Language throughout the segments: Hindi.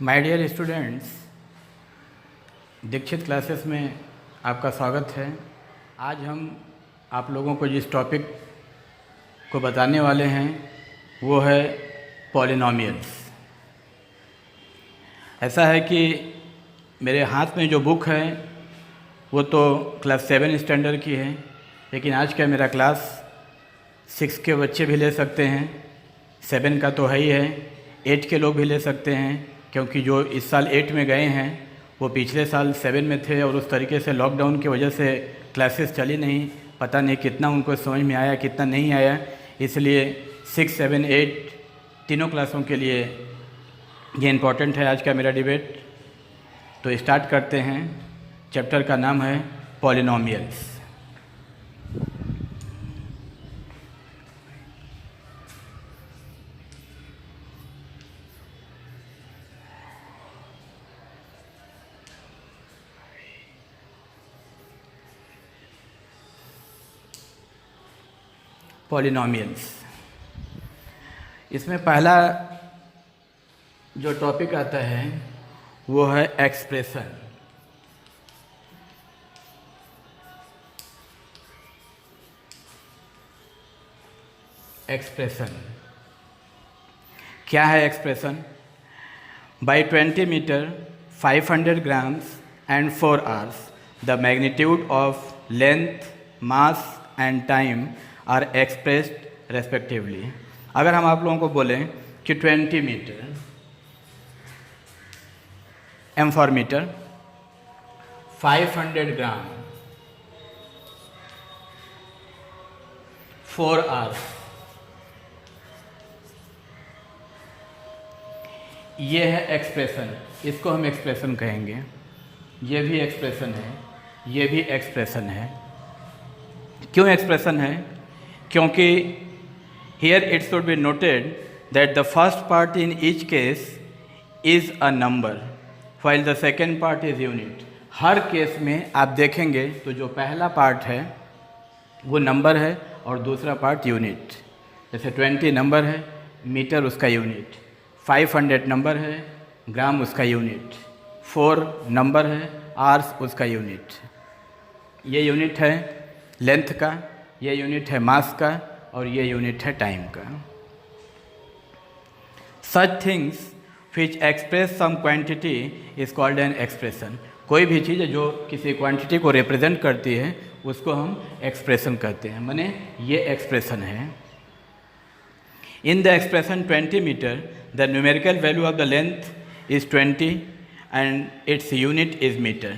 My dear students, Dikshit classes में आपका स्वागत है। आज हम आप लोगों को जिस टॉपिक को बताने वाले हैं वो है पॉलिनॉमियल्स। ऐसा है कि मेरे हाथ में जो बुक है वो तो क्लास 7 स्टैंडर्ड की है, लेकिन आज का मेरा क्लास 6 के बच्चे भी ले सकते हैं, 7 का तो है ही है, 8 के लोग भी ले सकते हैं, क्योंकि जो इस साल 8 में गए हैं वो पिछले साल 7 में थे और उस तरीके से लॉकडाउन की वजह से क्लासेस चली नहीं। पता नहीं कितना उनको समझ में आया, कितना नहीं आया। इसलिए 6, 7, 8 तीनों क्लासों के लिए ये इम्पोर्टेंट है आज का मेरा डिबेट। तो स्टार्ट करते हैं। चैप्टर का नाम है पॉलिनॉमियल्स। पॉलिनॉमियल्स, इसमें पहला जो टॉपिक आता है वो है एक्सप्रेशन। एक्सप्रेशन क्या है? Expression by 20 metre 500 grams and 4 hours the magnitude of length, mass and time are expressed respectively. अगर हम आप लोगों को बोलें कि 20 metre, m for metre, 500 gram, 4 hours, ये है एक्सप्रेशन। इसको हम एक्सप्रेशन कहेंगे। ये भी एक्सप्रेशन है, ये भी एक्सप्रेशन है। क्यों एक्सप्रेशन है? क्योंकि here it should be noted that the first part in each case is a number while the second part is unit। Her case में आप देखेंगे तो जो पहला पार्ट है वो नंबर है और दूसरा पार्ट यूनिट। जैसे 20 नंबर है, मीटर उसका यूनिट, 500 नंबर है, ग्राम उसका यूनिट, 4 नंबर है, आवर्स उसका यूनिट। ये यूनिट है लेंथ का, ये यूनिट है मास का, और ये यूनिट है टाइम का। Such things which express some quantity is called an expression. कोई भी चीज़ जो किसी क्वांटिटी को रिप्रेजेंट करती है उसको हम एक्सप्रेशन कहते हैं, माने ये एक्सप्रेशन है। In the expression 20 metre the numerical value of the length is 20 and its unit is metre.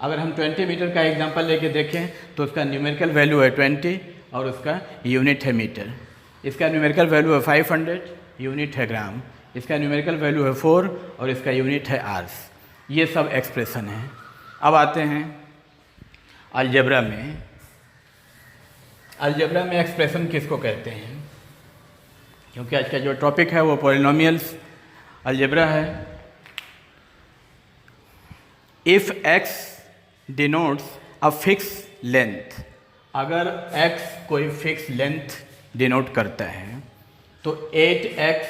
अगर हम 20 मीटर का एग्जांपल लेके देखें तो उसका न्यूमेरिकल वैल्यू है 20 और उसका यूनिट है मीटर। इसका न्यूमेरिकल वैल्यू है 500, यूनिट है ग्राम। इसका न्यूमेरिकल वैल्यू है 4 और इसका यूनिट है आवर्स। ये सब एक्सप्रेशन है। अब आते हैं अलजेब्रा में। अलजेब्रा में एक्सप्रेशन किसको कहते हैं? क्योंकि आज का जो टॉपिक है वो पॉलिनॉमियल्स, अलजेब्रा है। If x denotes a fix length, अगर x कोई फिक्स लेंथ डिनोट करता है तो 8x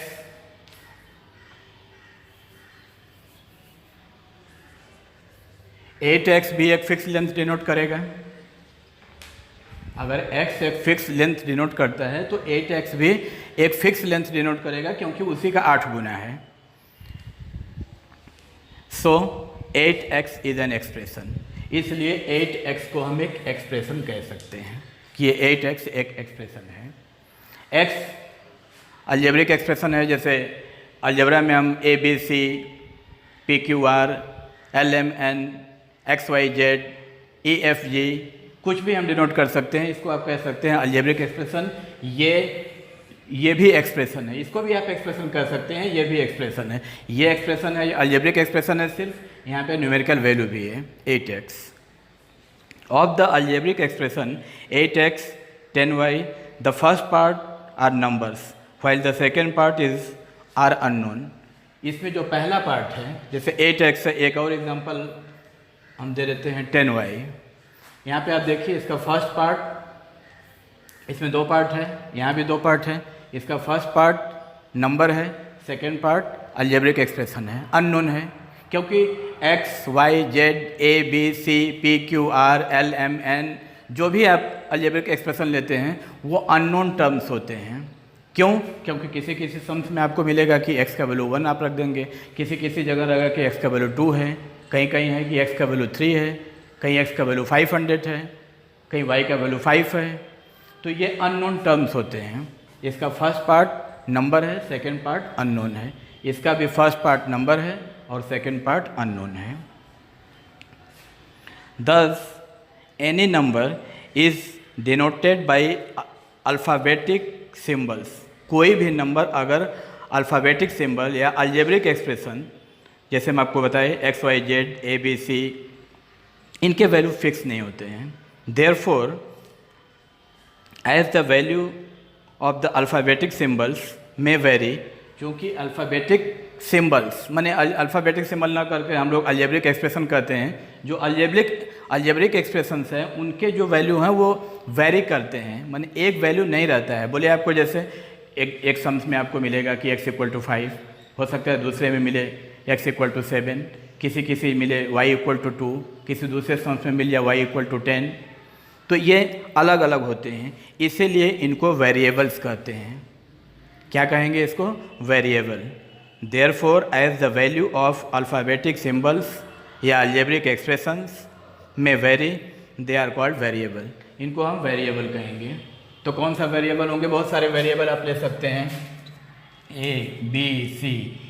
भी एक फिक्स लेंथ डिनोट करेगा। अगर x एक फिक्स लेंथ डिनोट करता है तो 8x भी एक फिक्स लेंथ डिनोट करेगा, क्योंकि उसी का 8 गुना है। सो 8x इज एन एक्सप्रेशन। इसलिए 8x को हम एक एक्सप्रेशन कह सकते हैं कि ये 8x एक एक्सप्रेशन है। x अलजेब्रिक एक्सप्रेशन है। जैसे अलजेब्रा में हम ABC, PQR, LMN, XYZ, EFG कुछ भी हम डिनोट कर सकते हैं। इसको आप कह सकते हैं अलजेब्रिक एक्सप्रेशन। ये भी एक्सप्रेशन है, इसको भी आप एक्सप्रेशन कर सकते हैं, ये भी एक्सप्रेशन है। ये एक्सप्रेशन है, अलजेब्रिक एक्सप्रेशन है सिर्फ। यहाँ पे न्यूमेरिकल वैल्यू भी है 8x। Of the algebraic expression 8x 10y the first part are numbers while the second part is are unknown. इसमें जो पहला पार्ट है, जैसे 8x है, एक और एग्जांपल हम दे देते हैं 10y। यहाँ पे आप देखिए इसका फर्स्ट पार्ट, इसमें 2 पार्ट है, यहाँ भी 2 पार्ट है। इसका फर्स्ट पार्ट नंबर है, सेकेंड पार्ट अलजेब्रिक एक्सप्रेशन है, अननोन है, क्योंकि x y z a b c p q r l m n जो भी आप अलजेब्रिक एक्सप्रेशन लेते हैं वो अननोन टर्म्स होते हैं। क्यों? क्योंकि किसी किसी सम्स में आपको मिलेगा कि x का वैल्यू 1 आप रख देंगे, किसी किसी जगह रहेगा कि x का वैल्यू 2 है, कहीं कहीं है कि x का वैल्यू 3 है, कहीं x का वैल्यू 500 है, कहीं y का वैल्यू 5 है। तो ये अननोन टर्म्स होते हैं। इसका फर्स्ट पार्ट नंबर है, सेकेंड पार्ट अननोन है। इसका भी फर्स्ट पार्ट नंबर है और सेकेंड पार्ट अननोन है। Thus, any number is denoted by alphabetic symbols. कोई भी नंबर अगर अल्फ़ाबेटिक सिंबल या अलजेब्रिक एक्सप्रेशन, जैसे हम आपको बताए x y z a b c, इनके वैल्यू फिक्स नहीं होते हैं। Therefore as the value of the alphabetic symbols में वेरी, क्योंकि अल्फ़ाबेटिक सिंबल्स माने अल्फ़ाबेटिक सिंबल ना करके हम लोग अलजेब्रिक एक्सप्रेशन कहते हैं। जो अलजेब्रिक एक्सप्रेशंस हैं उनके जो वैल्यू हैं वो वेरी करते हैं, माने एक वैल्यू नहीं रहता है। बोले आपको जैसे एक सम्स में आपको मिलेगा कि x = 5, हो सकता है दूसरे में मिले x = 7, किसी मिले y = 2, किसी दूसरे सम्स में मिल जाए y = 10। तो ये अलग अलग होते हैं, इसीलिए इनको वेरिएबल्स कहते हैं। क्या कहेंगे इसको? Variable. Therefore as the value of alphabetic symbols या अलजेब्रिक एक्सप्रेशंस में vary, they are called variable. इनको हम वेरिएबल कहेंगे। तो कौन सा वेरिएबल होंगे? बहुत सारे वेरिएबल आप ले सकते हैं, ए बी सी,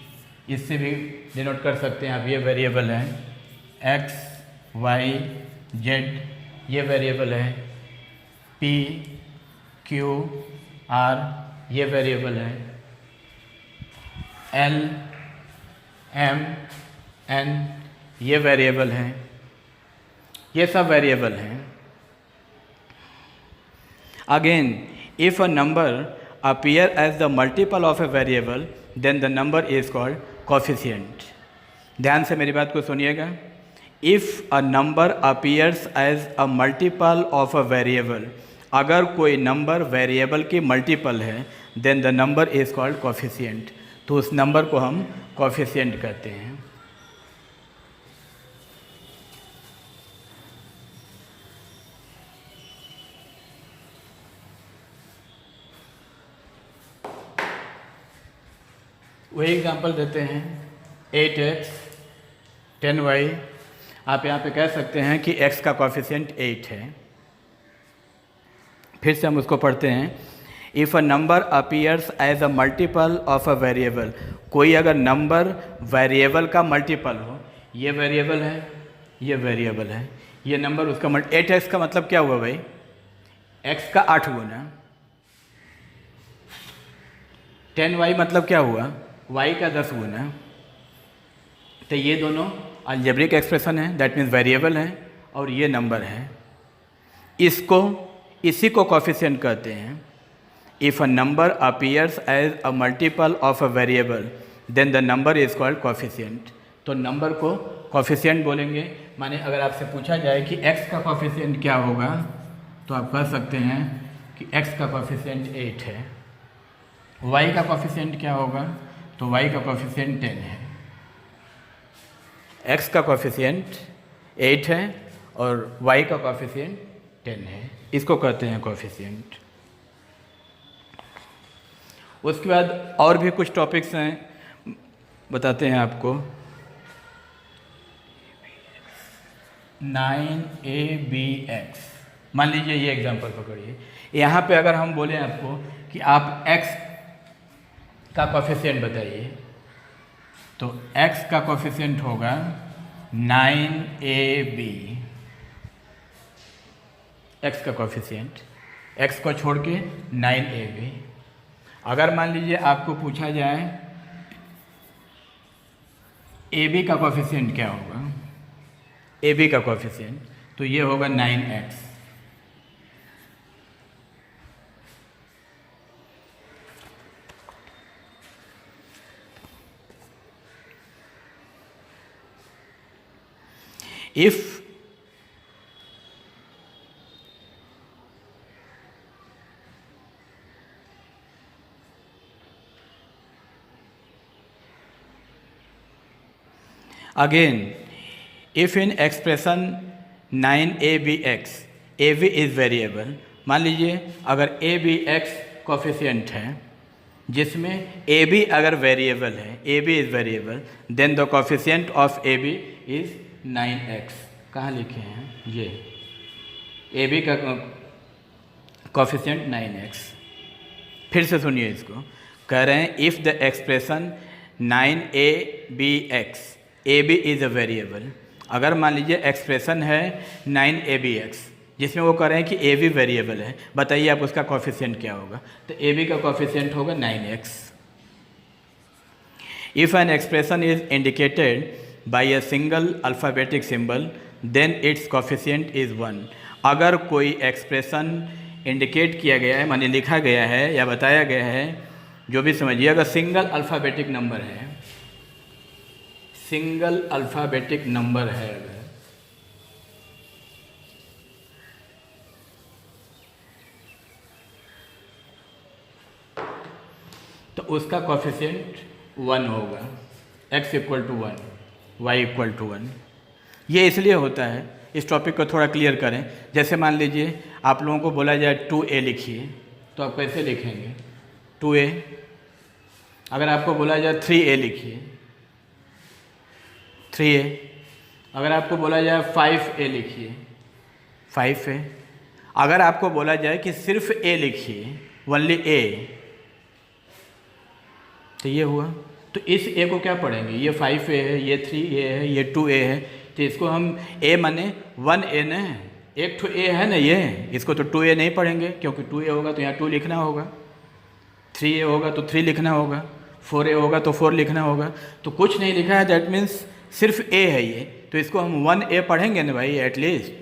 इससे भी डिनोट कर सकते हैं आप। ये वेरिएबल हैं, एक्स वाई जेड ये वेरिएबल है, पी क्यू आर ये वेरिएबल है, एल एम एन ये वेरिएबल हैं। ये सब वेरिएबल हैं। Again if a number appear as the multiple of a variable then the number is called coefficient। ध्यान से मेरी बात को सुनिएगा। If a number appears as a multiple of a variable, अगर कोई नंबर वेरिएबल की मल्टीपल है then the number is called coefficient। तो उस नंबर को हम coefficient कहते हैं। वही एग्जांपल देते हैं, 8x 10y। आप यहाँ पे कह सकते हैं कि x का कोएफिशिएंट 8 है। फिर से हम उसको पढ़ते हैं, if a number appears as a multiple of a variable, कोई अगर नंबर वेरिएबल का मल्टीपल हो, ये वेरिएबल है, ये वेरिएबल है, ये नंबर उसका 8x का मतलब क्या हुआ भाई? x का 8 गुना। 10y मतलब क्या हुआ? y का 10 गुना। तो ये दोनों अलजेब्रिक एक्सप्रेशन है, दैट मीन्स वेरिएबल है, और ये नंबर है। इसी को कोएफिशिएंट कहते हैं। If a number appears as a multiple of a variable then the number is called coefficient. तो नंबर को कोएफिशिएंट बोलेंगे। माने अगर आपसे पूछा जाए कि x का कोएफिशिएंट क्या होगा, तो आप कह सकते हैं कि x का कोएफिशिएंट 8 है। y का कोएफिशिएंट क्या होगा? तो y का कोएफिशिएंट 10 है। x का कोएफिशिएंट 8 है और y का कोएफिशिएंट 10 है। इसको कहते हैं कोएफिशिएंट। उसके बाद और भी कुछ टॉपिक्स हैं, बताते हैं आपको। 9abx, मान लीजिए ये एग्जांपल पकड़िए। यहाँ पे अगर हम बोलें आपको कि आप x का कोएफिशिएंट बताइए, तो x का कोएफिशिएंट होगा 9ab। x का कोएफिशिएंट, x को छोड़ के 9ab। अगर मान लीजिए आपको पूछा जाए ab का कोएफिशिएंट क्या होगा, ab का कोएफिशिएंट, तो ये होगा 9x। If again if in expression 9abx ab is variable, मान लीजिए अगर abx कोफिशिएंट है जिसमें ab अगर वेरिएबल है, ab is variable, then the coefficient of ab is 9x। कहाँ लिखे हैं ये ab का कोफिशिएंट 9x। फिर से सुनिए इसको, कह रहे हैं if the expression 9abx ab is a variable, अगर मान लीजिए एक्सप्रेशन है 9abx जिसमें वो कह रहे हैं कि ab वेरिएबल है, बताइए आप उसका कोफिशिएंट क्या होगा। तो ab का कोफिशिएंट होगा 9x। If an expression is indicated by a single alphabetic symbol then its coefficient is 1। अगर कोई एक्सप्रेशन इंडिकेट किया गया है, माने लिखा गया है या बताया गया है, जो भी समझिए, अगर सिंगल अल्फ़ाबेटिक नंबर है, सिंगल अल्फ़ाबेटिक नंबर है अगर, तो उसका कोफिशिएंट 1 होगा, x equal to 1, y equal to 1। ये इसलिए होता है, इस टॉपिक को थोड़ा क्लियर करें। जैसे मान लीजिए आप लोगों को बोला जाए 2a लिखिए, तो आप कैसे लिखेंगे 2a। अगर आपको बोला जाए 3a लिखिए 3a। अगर आपको बोला जाए 5a लिखिए 5a। अगर आपको बोला जाए कि सिर्फ a लिखिए, ओनली a, तो ये हुआ। तो इस a को क्या पढ़ेंगे, ये 5a है, ये 3a है, ये 2a है, तो इसको हम a माने 1a न, एक तो a है ना ये, इसको तो 2a नहीं पढ़ेंगे, क्योंकि 2a होगा तो यहाँ 2 लिखना होगा, 3a होगा तो 3 लिखना होगा, 4a होगा तो 4 लिखना होगा। तो कुछ नहीं लिखा है, दैट मीन्स सिर्फ a है ये, तो इसको हम 1a पढ़ेंगे ना भाई एटलीस्ट,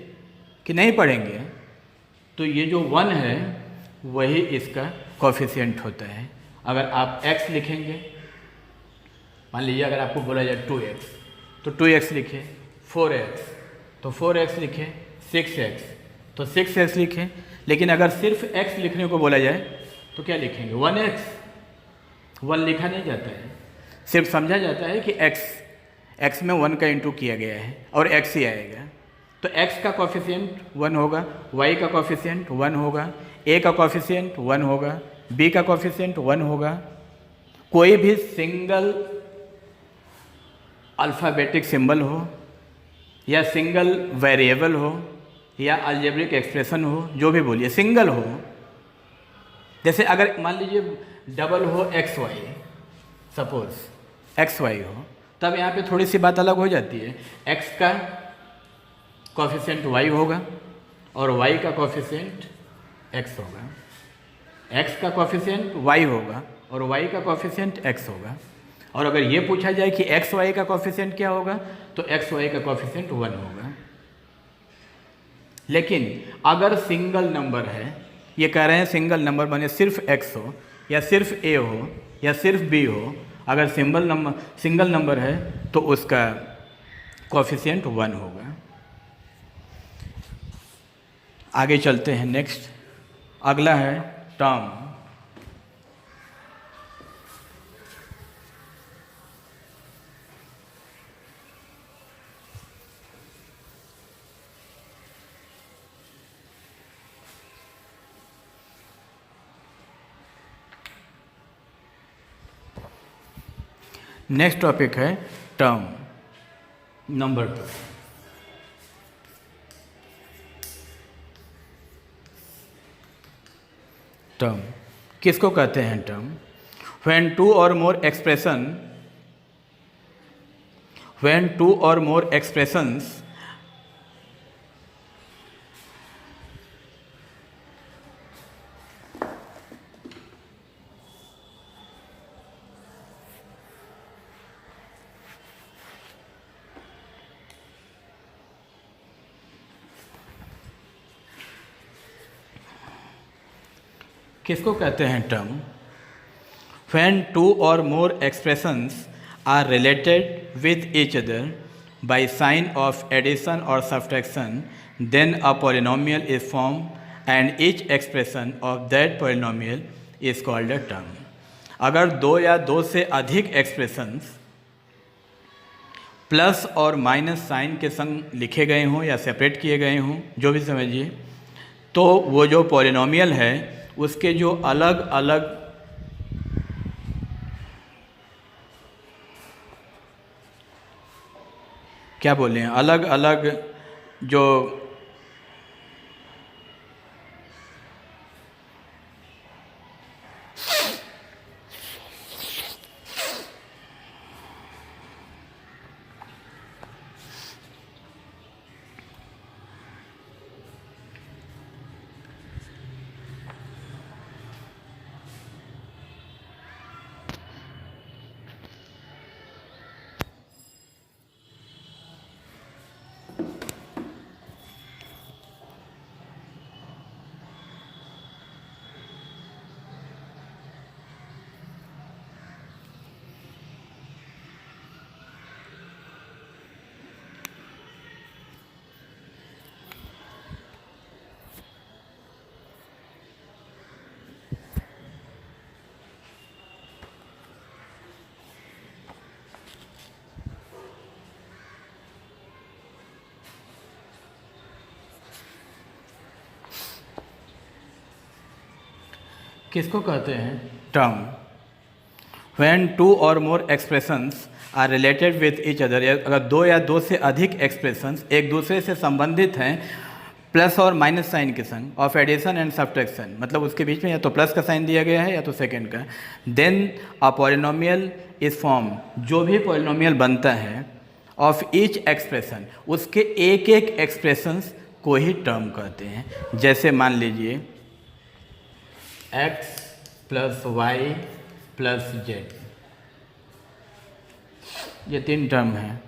कि नहीं पढ़ेंगे। तो ये जो 1 है वही इसका कोफिशिएंट होता है। अगर आप x लिखेंगे, मान लीजिए अगर आपको बोला जाए 2x, तो 2x लिखे, 4x तो 4x लिखे, 6x तो 6x लिखें। लेकिन अगर सिर्फ x लिखने को बोला जाए तो क्या लिखेंगे 1x। 1 लिखा नहीं जाता है, सिर्फ समझा जाता है कि x में 1 का इंटू किया गया है और x ही आएगा। तो x का कोफिशिएंट 1 होगा, y का कोफिशिएंट 1 होगा, a का कोफिशिएंट 1 होगा, b का कोफिशिएंट 1 होगा। कोई भी सिंगल अल्फ़ाबेटिक सिंबल हो या सिंगल वेरिएबल हो या अलजेब्रिक एक्सप्रेशन हो, जो भी बोलिए, सिंगल हो। जैसे अगर मान लीजिए डबल हो xy, सपोज xy हो, तब यहाँ पे थोड़ी सी बात अलग हो जाती है। x का कोफिशिएंट y होगा और y का कोफिशिएंट x होगा, x का कोफिशिएंट y होगा और y का कोफिशिएंट x होगा। और अगर ये पूछा जाए कि एक्स वाई का कोफिशिएंट क्या होगा, तो एक्स वाई का कोफिशिएंट 1 होगा। लेकिन अगर सिंगल नंबर है, ये कह रहे हैं सिंगल नंबर माने सिर्फ x हो या सिर्फ a हो या सिर्फ b हो, अगर सिंगल नंबर है तो उसका कोफिशिएंट 1 होगा। आगे चलते हैं, नेक्स्ट अगला है टर्म। नेक्स्ट टॉपिक है टर्म नंबर 2। टर्म किसको कहते हैं term? when two or more expressions किसको कहते हैं term? when two or more expressions are related with each other by sign of addition or subtraction, then a polynomial is formed and each expression of that polynomial is called a term. अगर दो या दो से अधिक एक्सप्रेशंस प्लस और माइनस साइन के संग लिखे गए हों या सेपरेट किए गए हों, जो भी समझिए, तो वो जो पॉलिनोमियल है उसके जो अलग अलग क्या बोले हैं, अलग अलग जो किसको कहते हैं, term. When two or more expressions are related with each other, अगर दो या दो से अधिक एक्सप्रेशंस एक दूसरे से संबंधित हैं प्लस और माइनस साइन के संग, ऑफ एडिशन एंड सब्ट्रैक्शन, मतलब उसके बीच में या तो प्लस का साइन दिया गया है या तो सेकेंड का, then a polynomial is form, जो भी पॉलिनोमियल बनता है ऑफ ईच एक्सप्रेशन, उसके एक एक एक्सप्रेशंस को ही टर्म कहते हैं। जैसे मान लीजिए x plus y plus z, ये तीन टर्म हैं,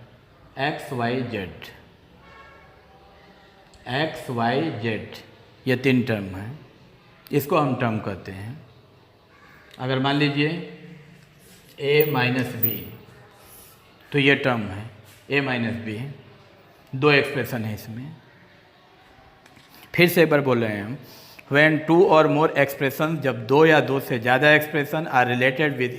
x y z, x y z, ये तीन टर्म हैं, इसको हम टर्म कहते हैं। अगर मान लीजिए a माइनस बी, तो ये टर्म है a माइनस बी, दो एक्सप्रेशन है इसमें। फिर से एक बार बोल रहे हैं हम, when two or more expression, जब दो या दो से ज़्यादा expression are related with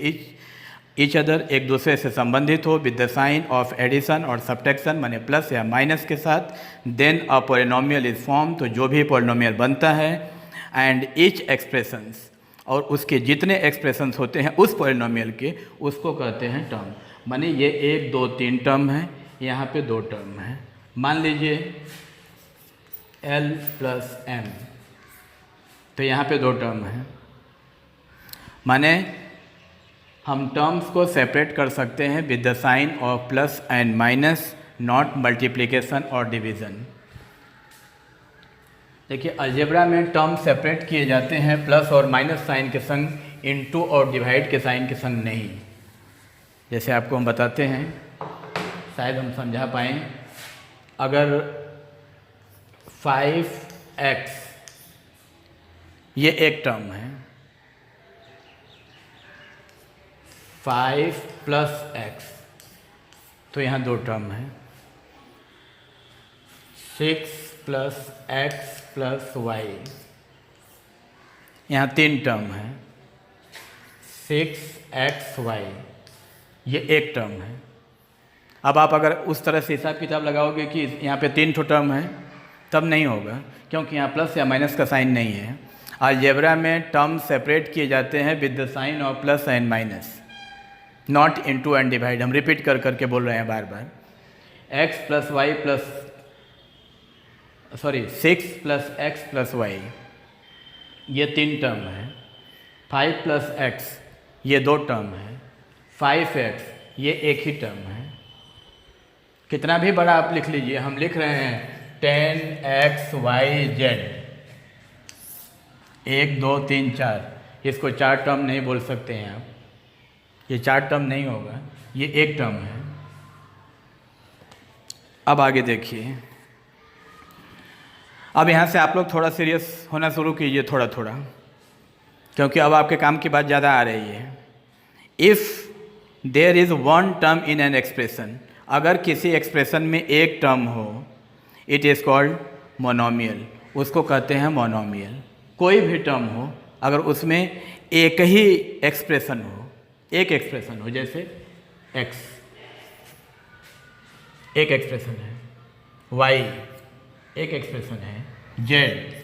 each other, एक दूसरे से संबंधित हो, with the sign of addition और सब्ट्रैक्शन, माने प्लस या माइनस के साथ, then a polynomial is form, तो जो भी पॉलिनोमियल बनता है, एंड ईच एक्सप्रेशंस, और उसके जितने एक्सप्रेशंस होते हैं उस पॉलिनोमियल के, उसको कहते हैं टर्म। माने ये एक दो तीन टर्म है, यहाँ पे दो टर्म है। मान लीजिए l प्लस m, तो यहाँ पे दो टर्म है, माने हम टर्म्स को सेपरेट कर सकते हैं with the sign of plus and minus, not multiplication और डिवीज़न। देखिए अलजेब्रा में टर्म सेपरेट किए जाते हैं प्लस और माइनस साइन के संग, इनटू और डिवाइड के साइन के संग नहीं। जैसे आपको हम बताते हैं, शायद हम समझा पाएँ, अगर 5x ये एक टर्म है, 5 प्लस x, तो यहाँ दो टर्म है, 6 प्लस x प्लस y, यहाँ तीन टर्म है, 6xy, ये एक टर्म है। अब आप अगर उस तरह से हिसाब किताब लगाओगे कि यहाँ पे तीन ठो टर्म है, तब नहीं होगा, क्योंकि यहाँ प्लस या माइनस का साइन नहीं है। अलजेब्रा में टर्म सेपरेट किए जाते हैं with the sign of plus and minus, not into and divide. हम रिपीट कर करके बोल रहे हैं बार बार, x plus y plus 6 plus x plus y, ये तीन टर्म है, 5 प्लस x ये दो टर्म है, 5x ये एक ही टर्म है। कितना भी बड़ा आप लिख लीजिए, हम लिख रहे हैं 10xyz, 1 2 3 4, इसको चार टर्म नहीं बोल सकते हैं आप, ये चार टर्म नहीं होगा, ये एक टर्म है। अब आगे देखिए, अब यहाँ से आप लोग थोड़ा सीरियस होना शुरू कीजिए थोड़ा थोड़ा, क्योंकि अब आपके काम की बात ज़्यादा आ रही है। If there is one term in an expression, अगर किसी एक्सप्रेशन में एक टर्म हो, इट इज़ कॉल्ड मोनोमियल, उसको कहते हैं मोनोमियल। कोई भी टर्म हो, अगर उसमें एक ही एक्सप्रेशन हो, एक एक्सप्रेशन हो, जैसे x, एक एक्सप्रेशन है, वाई एक एक्सप्रेशन है, जेड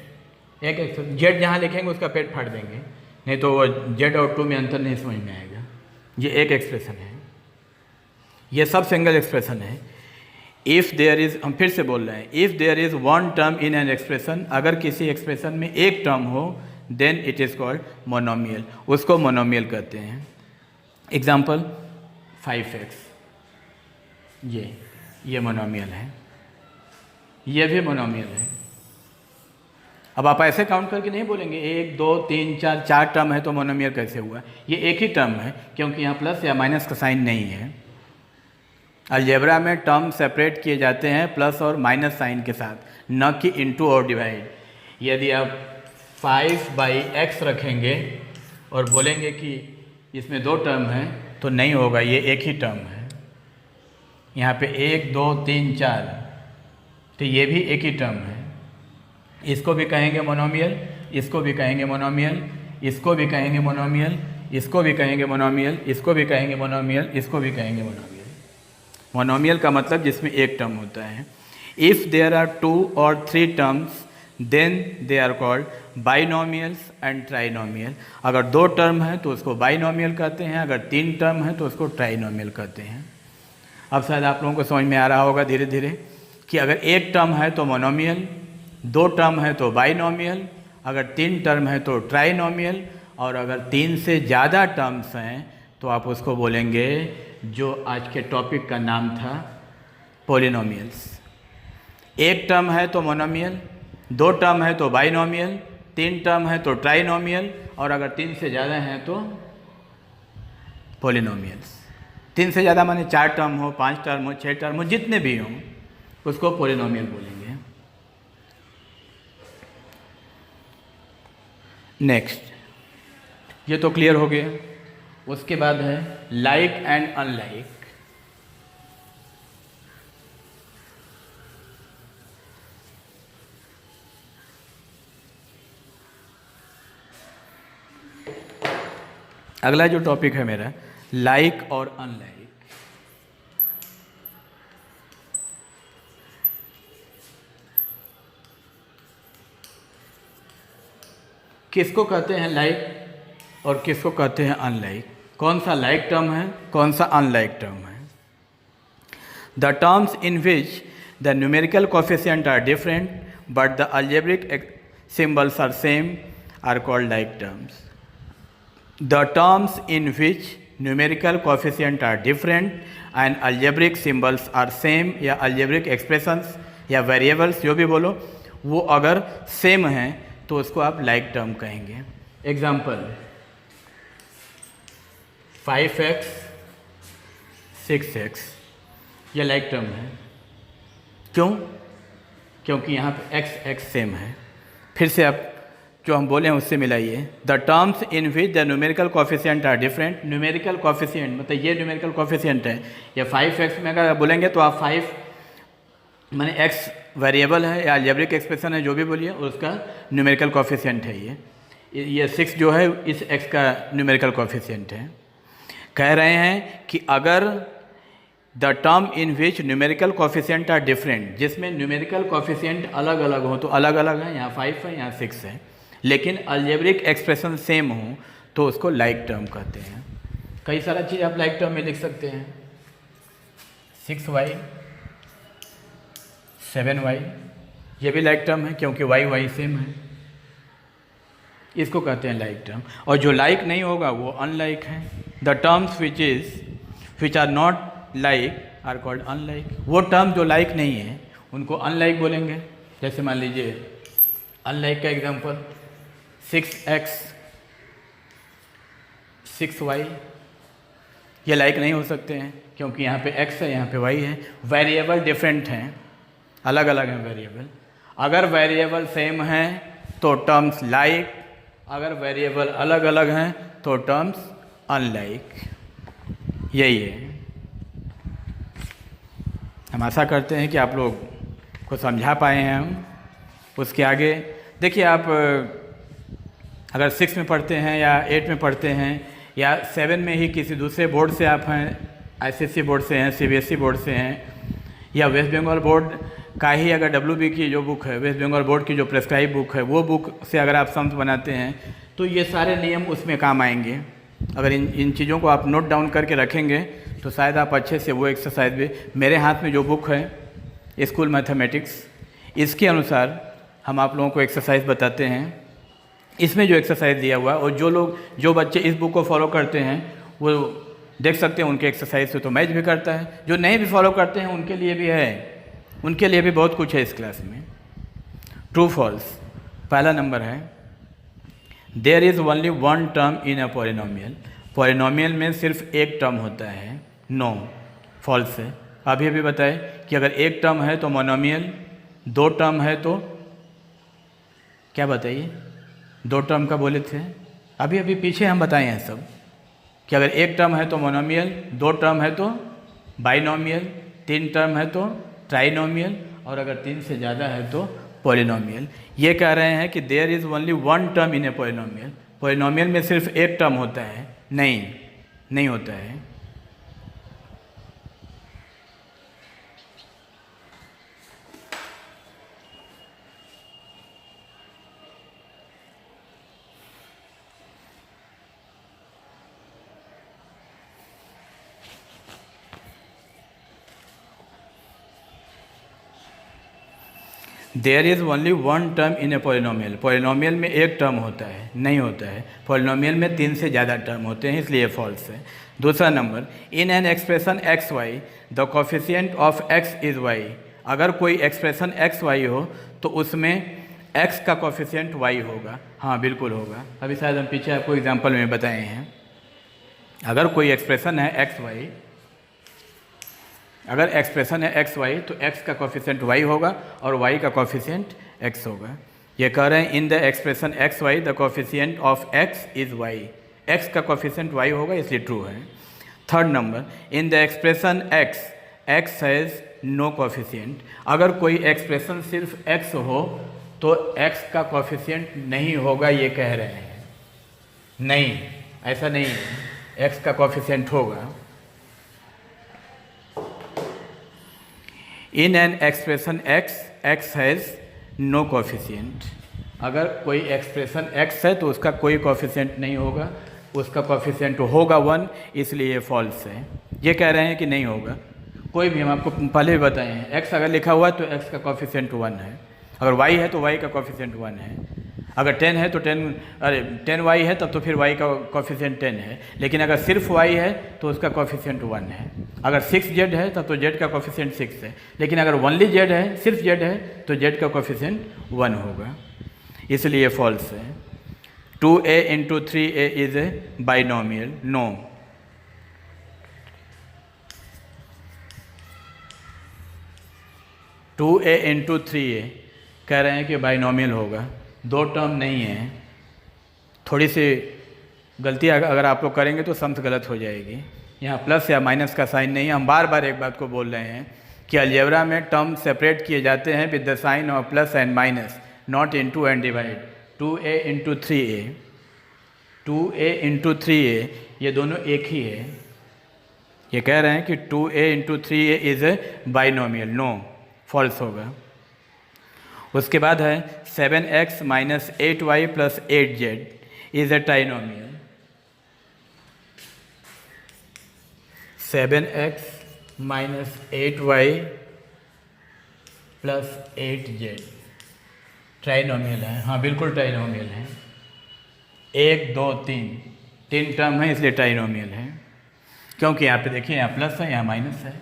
एक एक्सप्रेशन। जेड जहाँ लिखेंगे उसका पेट फाड़ देंगे, नहीं तो वो जेड और 2 में अंतर नहीं समझ में आएगा। ये एक एक्सप्रेशन है, ये सब सिंगल एक्सप्रेशन है। इफ़ देयर इज़, हम फिर से बोल रहे हैं, if there is one term in an expression, अगर किसी एक्सप्रेशन में एक टर्म हो, then it is called monomial, उसको मोनोमियल कहते हैं। एग्जाम्पल 5x, ये मोनोमियल है, ये भी मोनोमियल है। अब आप ऐसे काउंट करके नहीं बोलेंगे 1 2 3 4 टर्म है तो मोनोमियल कैसे हुआ। ये एक ही टर्म है, क्योंकि यहाँ प्लस या माइनस का साइन नहीं है। अलजेब्रा में टर्म सेपरेट किए जाते हैं प्लस और माइनस साइन के साथ, न कि इनटू और डिवाइड। यदि आप 5/x रखेंगे और बोलेंगे कि इसमें 2 टर्म हैं तो नहीं होगा, ये एक ही टर्म है। यहाँ पे 1 2 3 4, तो ये भी एक ही टर्म है। इसको भी कहेंगे मोनोमियल, इसको भी कहेंगे मोनोमियल, इसको भी कहेंगे मोनोमियल, इसको भी कहेंगे मोनोमियल, इसको भी कहेंगे मोनोमियल, इसको भी कहेंगे मोनोमियल। मोनोमियल का मतलब जिसमें एक टर्म होता है। If there are 2 or 3 terms then they are called binomials and trinomial. अगर 2 टर्म है तो उसको बाइनोमियल कहते हैं, अगर 3 टर्म है तो उसको ट्राइनोमियल कहते हैं। अब शायद आप लोगों को समझ में आ रहा होगा धीरे धीरे कि अगर एक टर्म है तो मोनोमियल, 2 टर्म है तो बाइनोमियल, अगर 3 टर्म है तो ट्राइनोमियल, और अगर 3 से ज़्यादा टर्म्स हैं तो आप उसको बोलेंगे, जो आज के टॉपिक का नाम था, पॉलिनोमियल्स। एक टर्म है तो मोनोमियल, 2 टर्म है तो बाइनोमियल, 3 टर्म है तो ट्राइनोमियल, और अगर 3 से ज़्यादा हैं तो पॉलिनोमियल्स। 3 से ज़्यादा माने 4 टर्म हो, 5 टर्म हो, 6 टर्म हो, जितने भी हों उसको पॉलिनोमियल बोलेंगे। नेक्स्ट, ये तो क्लियर हो गया। उसके बाद है लाइक एंड अनलाइक। अगला जो टॉपिक है मेरा, लाइक और अनलाइक। किसको कहते हैं लाइक और किसको कहते हैं अनलाइक? कौन सा लाइक टर्म है, कौन सा अनलाइक टर्म है? The terms in which the numerical coefficient are different but the algebraic symbols are same are called like terms. The terms in which numerical coefficient are different and algebraic symbols are same, या algebraic expressions या variables जो भी बोलो, वो अगर सेम हैं तो उसको आप लाइक टर्म कहेंगे। एग्जाम्पल 5x 6x, ये लाइक टर्म है। क्यों? क्योंकि यहाँ पे x सेम है। फिर से आप जो हम बोले हैं उससे मिलाइए। The terms in which the numerical coefficient are different. Numerical coefficient मतलब ये न्यूमेरिकल कोफिशिएंट है, या 5x में अगर बोलेंगे तो आप 5 माने x वेरिएबल है या अलजेब्रिक एक्सप्रेशन है, जो भी बोलिए, उसका न्यूमेरिकल कोफिशिएंट है। ये 6 जो है इस x का न्यूमेरिकल कोफिशिएंट है। कह रहे हैं कि अगर the term in which numerical coefficient are different, जिसमें न्यूमेरिकल कोफिशिएंट अलग अलग हो, तो अलग अलग है, यहाँ 5 है, यहाँ 6 है, लेकिन अलजेब्रिक एक्सप्रेशन सेम हो तो उसको लाइक टर्म कहते हैं। कई सारा चीज़ आप लाइक टर्म में लिख सकते हैं। 6y 7y, ये भी लाइक टर्म है क्योंकि y सेम है, इसको कहते हैं लाइक टर्म। और जो लाइक नहीं होगा वो अनलाइक है। The terms which are not like are called unlike. वो टर्म जो लाइक नहीं है उनको अनलाइक बोलेंगे। जैसे मान लीजिए अनलाइक का एग्जांपल 6x 6y, ये लाइक नहीं हो सकते हैं क्योंकि यहाँ पे x है, यहाँ पे y है। वेरिएबल डिफरेंट हैं, अलग अलग हैं वेरिएबल। अगर वेरिएबल सेम हैं तो टर्म्स लाइक, अगर वेरिएबल अलग अलग हैं तो टर्म्स अनलाइक। यही है। हम आशा करते हैं कि आप लोग को समझा पाए हैं हम। उसके आगे देखिए, आप अगर 6 में पढ़ते हैं या 8 में पढ़ते हैं या 7 में ही किसी दूसरे बोर्ड से आप हैं, ICSE बोर्ड से हैं, CBSE बोर्ड से हैं, या वेस्ट बंगाल बोर्ड का ही अगर WB की जो बुक है, वेस्ट बंगाल बोर्ड की जो प्रेस्क्राइब बुक है, वो बुक से अगर आप सम्स बनाते हैं तो ये सारे नियम उसमें काम आएंगे। अगर इन चीज़ों को आप नोट डाउन करके रखेंगे तो शायद आप अच्छे से वो एक्सरसाइज भी, मेरे हाथ में जो बुक है स्कूल मैथमेटिक्स, इसके अनुसार हम आप लोगों को एक्सरसाइज बताते हैं। इसमें जो एक्सरसाइज दिया हुआ है और जो बच्चे इस बुक को फॉलो करते हैं वो देख सकते हैं, उनके एक्सरसाइज से तो मैच भी करता है। जो नहीं भी फॉलो करते हैं उनके लिए भी है, उनके लिए भी बहुत कुछ है इस क्लास में। ट्रू फॉल्स, पहला नंबर है there is only one term in a polynomial. Polynomial में सिर्फ एक टर्म होता है। नो, फॉल्स है। अभी अभी बताए कि अगर एक टर्म है तो मोनोमियल, दो टर्म है तो क्या बताइए, दो टर्म का बोले थे अभी अभी पीछे हम बताए हैं सब कि अगर एक टर्म है तो मोनोमियल, दो टर्म है तो बाइनोमियल, तीन टर्म है तो ट्राइनोमियल और अगर तीन से ज़्यादा है तो पॉलिनोमियल। ये कह रहे हैं कि there is only one term in a polynomial. Polynomial में सिर्फ एक टर्म होता है। नहीं होता है। There is only one term in a polynomial. Polynomial में एक टर्म होता है, नहीं होता है। पॉलिनोमियल में तीन से ज़्यादा टर्म होते हैं, इसलिए फॉल्स है। दूसरा number, in an expression x y the coefficient of x is Y. अगर कोई एक्सप्रेशन एक्स वाई हो तो उसमें एक्स का कोफिशिएंट वाई होगा। हाँ बिल्कुल होगा। अभी शायद हम पीछे आपको एग्जाम्पल में बताए हैं। अगर कोई एक्सप्रेशन है एक्स वाई, अगर एक्सप्रेशन है एक्स वाई तो एक्स का कोफिशिएंट वाई होगा और वाई का कोफिशिएंट एक्स होगा। ये कह रहे हैं in the expression x y the coefficient of x is y. X का कोफिशिएंट वाई होगा, इसलिए ट्रू है। Third number, in the expression x x has no coefficient. अगर कोई एक्सप्रेशन सिर्फ एक्स हो तो एक्स का कोफिशिएंट नहीं होगा, ये कह रहे हैं। नहीं, ऐसा नहीं है, एक्स का कोफिशिएंट होगा। In an expression x x has no coefficient. अगर कोई एक्सप्रेशन एक्स है तो उसका कोई कोफिशिएंट नहीं होगा, उसका कोफिशिएंट होगा 1, इसलिए ये फॉल्स है। ये कह रहे हैं कि नहीं होगा। कोई भी, हम आपको पहले भी बताए हैं, एक्स अगर लिखा हुआ है तो एक्स का कोफिशिएंट 1 है। अगर वाई है तो वाई का कोफिशिएंट 1 है। अगर 10 है तो 10 वाई है तब तो फिर वाई का कोफिशिएंट 10 है। लेकिन अगर सिर्फ वाई है तो उसका कोफिशिएंट 1 है। अगर 6 जेड है तब तो जेड का कोफिशिएंट 6 है। लेकिन अगर ओनली जेड है, सिर्फ जेड है, तो जेड का कोफिशिएंट 1 होगा, इसलिए फॉल्स है। 2a into 3a is a binomial. No, two a into 3a कह रहे हैं कि बाइनोमियल होगा, दो टर्म नहीं है। थोड़ी सी गलती अगर आप लोग करेंगे तो सम्स गलत हो जाएगी। यहाँ प्लस या माइनस का साइन नहीं है। हम बार बार एक बात को बोल रहे हैं कि अलजेब्रा में टर्म सेपरेट किए जाते हैं with the sign of plus and minus, not into and divide. 2a into 3a, 2a into 3a, ये दोनों एक ही है। ये कह रहे हैं कि 2a into 3a is a binomial. No, false होगा। उसके बाद है 7x minus 8y plus 8z is a trinomial. 7x minus 8y plus 8z trinomial है। हाँ बिल्कुल ट्राइनोमियल है। 1 2 3 टर्म है, इसलिए ट्राइनोमियल है। क्योंकि यहाँ पे देखिए, यहाँ प्लस है, यहाँ माइनस है।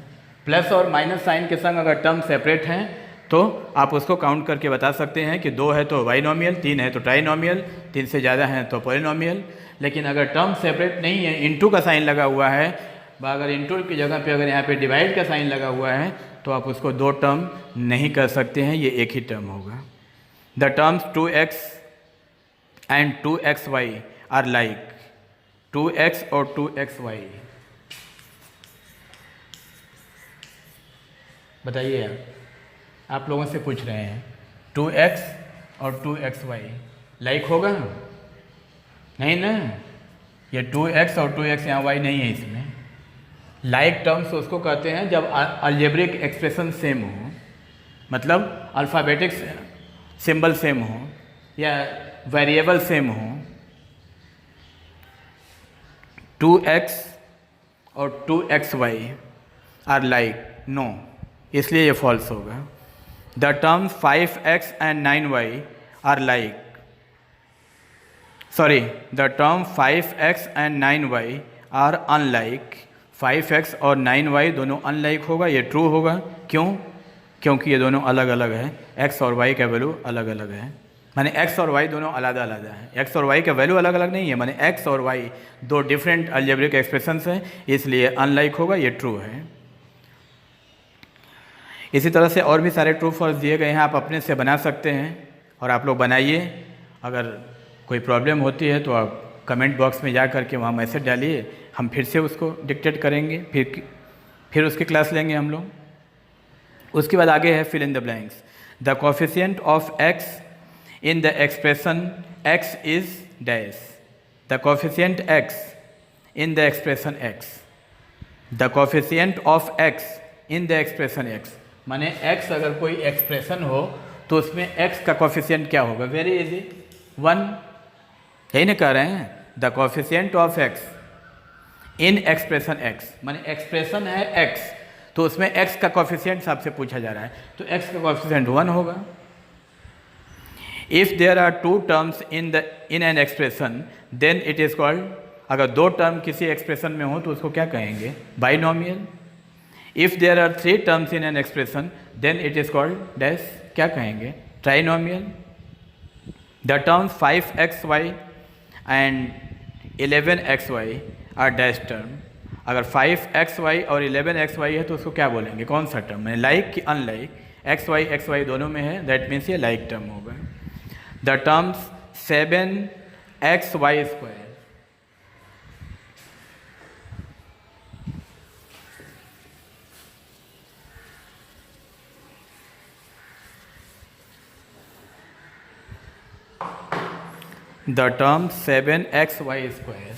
प्लस और माइनस साइन के संग अगर टर्म सेपरेट हैं तो आप उसको काउंट करके बता सकते हैं कि 2 है तो बाइनोमियल, 3 है तो ट्राइनोमियल, 3 से ज़्यादा हैं तो पॉलिनोमियल। लेकिन अगर टर्म सेपरेट नहीं है, इनटू का साइन लगा हुआ है, अगर इनटू की जगह पे अगर यहाँ पे डिवाइड का साइन लगा हुआ है तो आप उसको 2 टर्म नहीं कर सकते हैं, ये एक ही टर्म होगा। The terms 2x and 2xy are like. 2x और 2xy, बताइए आप लोगों से पूछ रहे हैं, 2x और 2xy लाइक होगा? नहीं ना, ये 2x और 2x यहाँ y नहीं है इसमें, लाइक टर्म्स उसको कहते हैं जब अलजेब्रिक एक्सप्रेशन सेम हो, मतलब अल्फ़ाबेटिक सिंबल सेम हो या वेरिएबल सेम हो। 2x और 2xy आर लाइक, नो, इसलिए ये फॉल्स होगा। The terms 5x and 9y are like, sorry, the term 5x and 9y are unlike. 5x और 9y दोनों अनलाइक होगा, ये ट्रू होगा। क्यों? क्योंकि ये दोनों अलग अलग है, x और y का वैल्यू अलग अलग है, माने x और y दोनों अलग अलग है। x और y का वैल्यू अलग अलग नहीं है, माने x और y दो डिफरेंट अलजेब्रिक एक्सप्रेशंस हैं, इसलिए अनलाइक होगा, ये ट्रू है। इसी तरह से और भी सारे ट्रू फॉल्स दिए गए हैं, आप अपने से बना सकते हैं और आप लोग बनाइए। अगर कोई प्रॉब्लम होती है तो आप कमेंट बॉक्स में जा कर के वहाँ मैसेज डालिए, हम फिर से उसको डिक्टेट करेंगे, फिर उसकी क्लास लेंगे हम लोग। उसके बाद आगे है fill in the blanks. The coefficient of x in the expression x is dash. The coefficient x in the expression x। The coefficient of x in the expression x, माने x अगर कोई एक्सप्रेशन हो तो उसमें x का कोफिशिएंट क्या होगा? Very easy, 1। यही ना कह रहे हैं, the coefficient of x in expression x, माने एक्सप्रेशन है x, तो उसमें x का कोफिशिएंट आपसे पूछा जा रहा है, तो x का कोफिशिएंट 1 होगा। If there are two terms in an expression then it is called, अगर दो टर्म किसी एक्सप्रेशन में हो तो उसको क्या कहेंगे? Binomial. If there are 3 terms in an expression then it is called dash, क्या कहेंगे? Trinomial. The terms 5xy and 11xy are dash term. अगर 5xy और 11xy है तो उसको क्या बोलेंगे? कौन सा टर्म है? लाइक कि अनलाइक? xy दोनों में है, दैट मीन्स ये लाइक टर्म होगा। The terms 7xy², the term 7xy²,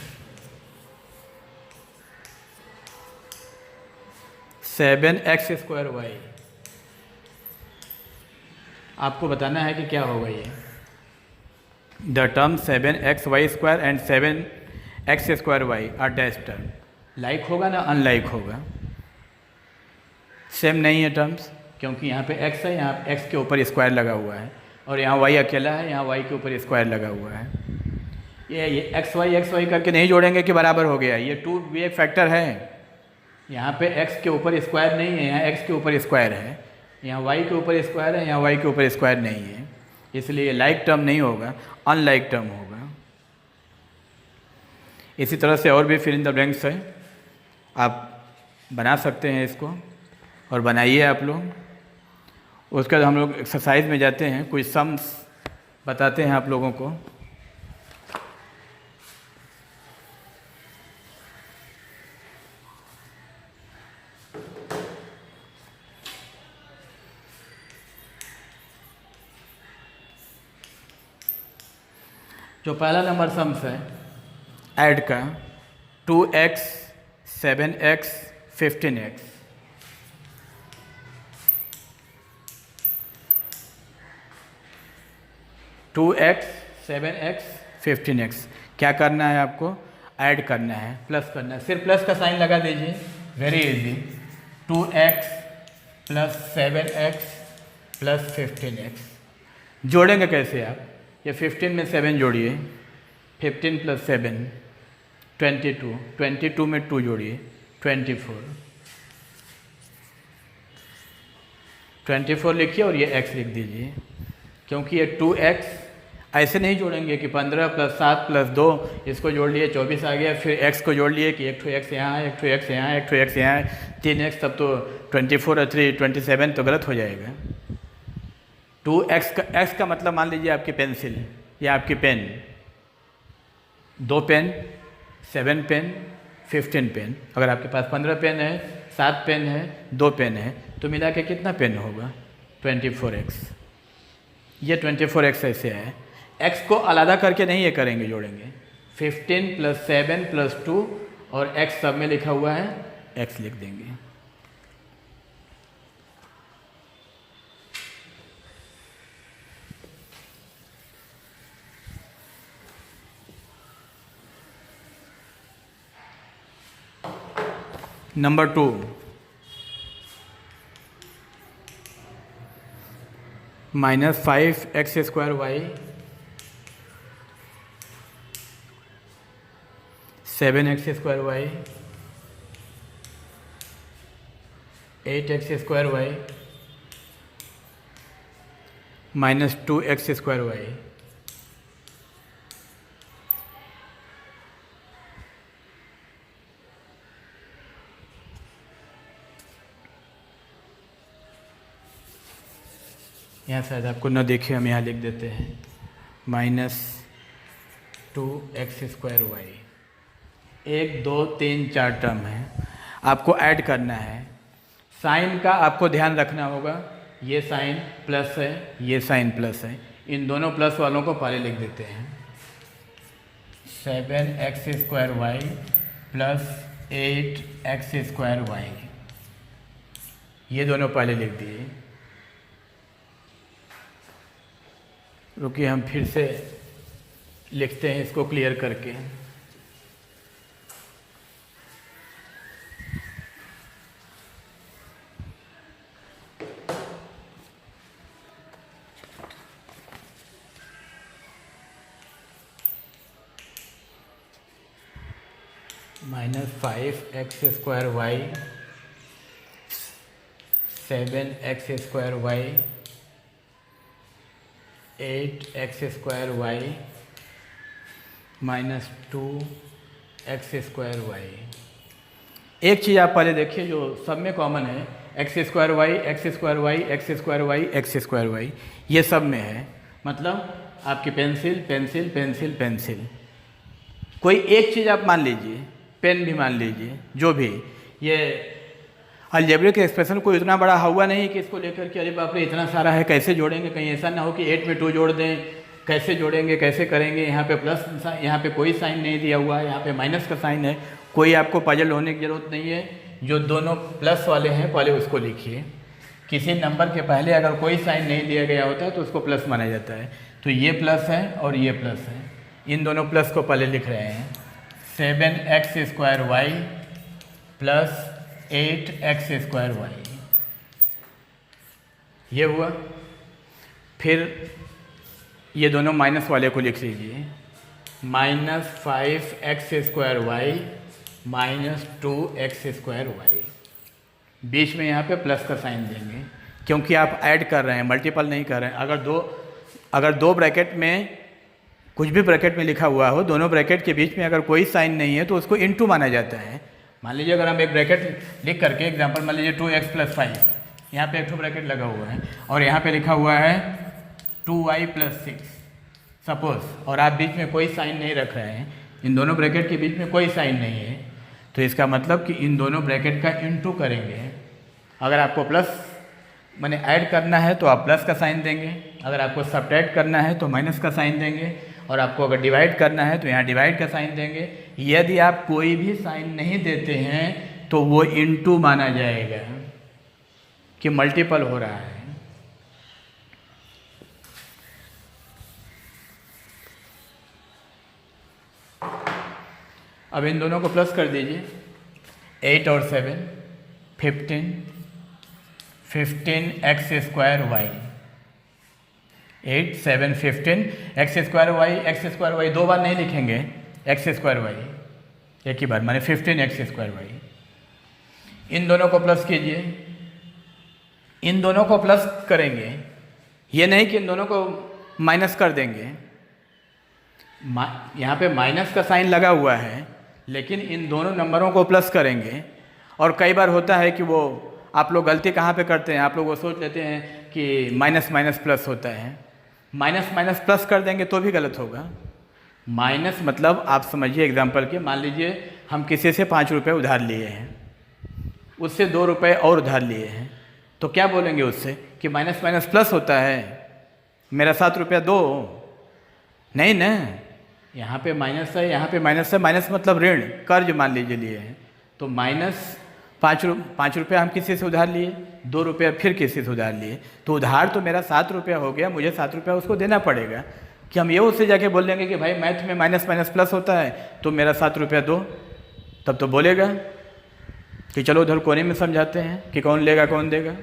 7x²y, आपको बताना है कि क्या होगा ये। The term 7xy² and 7x²y are dash term, like होगा ना अनलाइक होगा? सेम नहीं है टर्म्स, क्योंकि यहाँ पे x है, यहाँ x के ऊपर स्क्वायर लगा हुआ है, और यहाँ y अकेला है, यहाँ y के ऊपर स्क्वायर लगा हुआ है। ये xy करके नहीं जोड़ेंगे कि बराबर हो गया, ये 2 भी एक फैक्टर है। यहाँ पे x के ऊपर स्क्वायर नहीं है, यहाँ x के ऊपर स्क्वायर है, यहाँ y के ऊपर स्क्वायर है, यहाँ y के ऊपर स्क्वायर नहीं है, इसलिए लाइक टर्म नहीं होगा, अनलाइक टर्म होगा। इसी तरह से और भी फिल इन द ब्लैंक्स है, आप बना सकते हैं इसको, और बनाइए आप लोग। उसके बाद हम लोग एक्सरसाइज में जाते हैं, कुछ सम्स बताते हैं आप लोगों को। जो पहला नंबर सम्स है ऐड का, 2x 7x 15x। To x 7x 15x, क्या करना है आपको? ऐड करना है, प्लस करना है, सिर्फ प्लस का साइन लगा दीजिए, very easy. 2x + 7x + 15x। जोड़ेंगे कैसे आप? ये 15 में 7 जोड़िए, 15 + 7 22, 22 में 2 जोड़िए 24, 24 लिखिए और ये x लिख दीजिए, क्योंकि ये 2x ऐसे नहीं जोड़ेंगे कि 15 + 7 + 2 इसको जोड़ लिए 24 आ गया, फिर x को जोड़ लिए कि एक ठो x यहाँ है, एक ठो x यहाँ है, एक ठो x यहाँ है, 3x, तब तो 24 और 3 27 तो गलत हो जाएगा। 2x का x का मतलब मान लीजिए आपकी पेंसिल या आपकी पेन, 2 पेन, 7 पेन, 15 पेन। अगर आपके पास 15 पेन है, 7 पेन है, 2 पेन है, तो मिला के कितना पेन होगा? 24x। ये 24x ऐसे है, x को अलग करके नहीं ये करेंगे, जोड़ेंगे। 15 + 7 + 2 और x सब में लिखा हुआ है x लिख देंगे। Number 2, -5x² y 7x² y 8x² y -2x² y। यहाँ शायद आपको न देखे, हम यहाँ लिख देते हैं -2x² y। 1 2 3 4 टर्म है, आपको ऐड करना है। साइन का आपको ध्यान रखना होगा, ये साइन प्लस है, ये साइन प्लस है, इन दोनों प्लस वालों को पहले लिख देते हैं। 7x² y plus 8x² y, ये दोनों पहले लिख दिए। रुकिए हम फिर से लिखते हैं इसको क्लियर करके। -5x² y 7x² y 8x² y -2x² y। एक चीज़ आप पहले देखिए जो सब में कॉमन है, x² y x² y x² y x² y, ये सब में है। मतलब आपकी पेंसिल पेंसिल पेंसिल पेंसिल, कोई एक चीज़ आप मान लीजिए, पेन भी मान लीजिए, जो भी। ये अलजेब्रिक एक्सप्रेशन कोई इतना बड़ा हुआ नहीं कि इसको लेकर के अरे बाप रे इतना सारा है कैसे जोड़ेंगे, कहीं ऐसा ना हो कि 8 में 2 जोड़ दें, कैसे जोड़ेंगे कैसे करेंगे। यहाँ पे प्लस, यहाँ पे कोई साइन नहीं दिया हुआ है, यहाँ पे माइनस का साइन है। कोई आपको पजल होने की ज़रूरत नहीं है, जो दोनों प्लस वाले हैं पहले उसको लिखिए। किसी नंबर के पहले अगर कोई साइन नहीं दिया गया होता है तो उसको प्लस माना जाता है। तो ये प्लस है और ये प्लस है, इन दोनों प्लस को पहले लिख रहे हैं। 7x² y plus 8x² y, ये हुआ। फिर ये दोनों माइनस वाले को लिख लीजिए, -5x² y -2x² y। बीच में यहाँ पे प्लस का साइन देंगे क्योंकि आप ऐड कर रहे हैं, मल्टीपल नहीं कर रहे हैं। अगर दो ब्रैकेट में कुछ भी ब्रैकेट में लिखा हुआ हो, दोनों ब्रैकेट के बीच में अगर कोई साइन नहीं है तो उसको इनटू माना जाता है। मान लीजिए अगर हम एक ब्रैकेट लिख करके एग्जांपल मान लीजिए 2x + 5, यहाँ पे एक तो ब्रैकेट लगा हुआ है और यहाँ पे लिखा हुआ है 2y + 6 सपोज, और आप बीच में कोई साइन नहीं रख रहे हैं, इन दोनों ब्रैकेट के बीच में कोई साइन नहीं है, तो इसका मतलब कि इन दोनों ब्रैकेट का इनटू करेंगे। अगर आपको प्लस माने ऐड करना है तो आप प्लस का साइन देंगे, अगर आपको सब्ट्रैक्ट करना है तो माइनस का साइन देंगे, और आपको अगर डिवाइड करना है तो यहाँ डिवाइड का साइन देंगे। यदि आप कोई भी साइन नहीं देते हैं तो वो इनटू माना जाएगा कि मल्टीपल हो रहा है। अब इन दोनों को प्लस कर दीजिए, 8 और 7 15x² y, 8 7 15 x² y दो बार नहीं लिखेंगे, x² y एक ही बार, माने 15x² y। इन दोनों को प्लस कीजिए, इन दोनों को प्लस करेंगे, ये नहीं कि इन दोनों को माइनस कर देंगे। यहाँ पे माइनस का साइन लगा हुआ है लेकिन इन दोनों नंबरों को प्लस करेंगे। और कई बार होता है कि वो आप लोग गलती कहाँ पे करते हैं, आप लोग वो सोच लेते हैं कि माइनस माइनस प्लस होता है, माइनस माइनस प्लस कर देंगे तो भी गलत होगा। माइनस मतलब आप समझिए एग्जांपल के, मान लीजिए हम किसी से 5 रुपये उधार लिए हैं, उससे 2 रुपये और उधार लिए हैं, तो क्या बोलेंगे उससे कि माइनस माइनस प्लस होता है, मेरा 7 रुपया दो, नहीं ना, यहाँ पे माइनस है यहाँ पे माइनस है, माइनस मतलब ऋण, कर्ज मान लीजिए लिए हैं, तो माइनस पाँच रुपये हम किसी से उधार लिए, 2 रुपये फिर किसी से उधार लिए, तो उधार तो मेरा 7 रुपया हो गया, मुझे 7 रुपया उसको देना पड़ेगा। कि हम ये उससे जाके बोल देंगे कि भाई मैथ में माइनस माइनस प्लस होता है तो मेरा 7 रुपया दो, तब तो बोलेगा कि चलो उधर कोने में समझाते हैं कि कौन लेगा कौन देगा।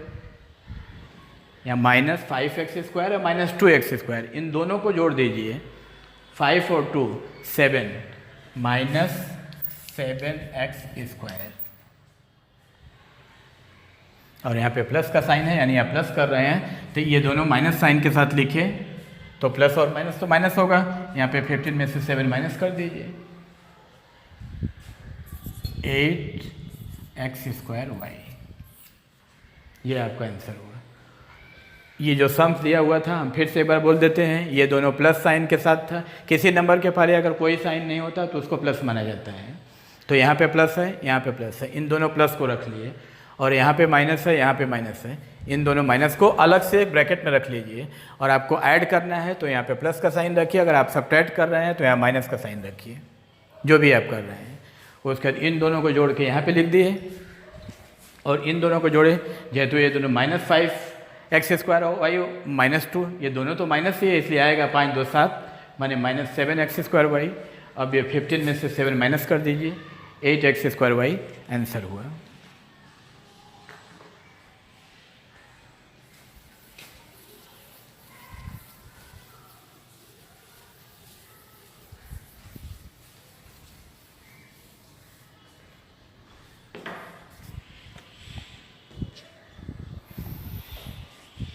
या -5x² और -2x², इन दोनों को जोड़ दीजिए, 5 और 2 7 -7x²। और यहाँ पे प्लस का साइन है, यानी आप प्लस कर रहे हैं तो ये दोनों माइनस साइन के साथ लिखिए, तो प्लस और माइनस तो माइनस होगा। यहाँ पे 15 में से 7 माइनस कर दीजिए, 8x²y, ये आपका आंसर होगा। ये जो सम्स दिया हुआ था हम फिर से एक बार बोल देते हैं, ये दोनों प्लस साइन के साथ था। किसी नंबर के पहले अगर कोई साइन नहीं होता तो उसको प्लस माना जाता है। तो यहाँ पे प्लस है, यहाँ पे प्लस है, इन दोनों प्लस को रख लिए, और यहाँ पे माइनस है, यहाँ पे माइनस है, इन दोनों माइनस को अलग से एक ब्रैकेट में रख लीजिए। और आपको ऐड करना है तो यहाँ पे प्लस का साइन रखिए, अगर आप सब्ट्रैक्ट कर रहे हैं तो यहाँ माइनस का साइन रखिए, जो भी आप कर रहे हैं। उसके बाद इन दोनों को जोड़ के यहाँ पे लिख दिए, और इन दोनों को जोड़े, जेहेतु ये दोनों -5x² और y -2, ये दोनों तो माइनस ही है, इसलिए आएगा 5 2 7 माने -7x²y। अब ये 15 में से 7 माइनस कर दीजिए, 8x²y आंसर हुआ।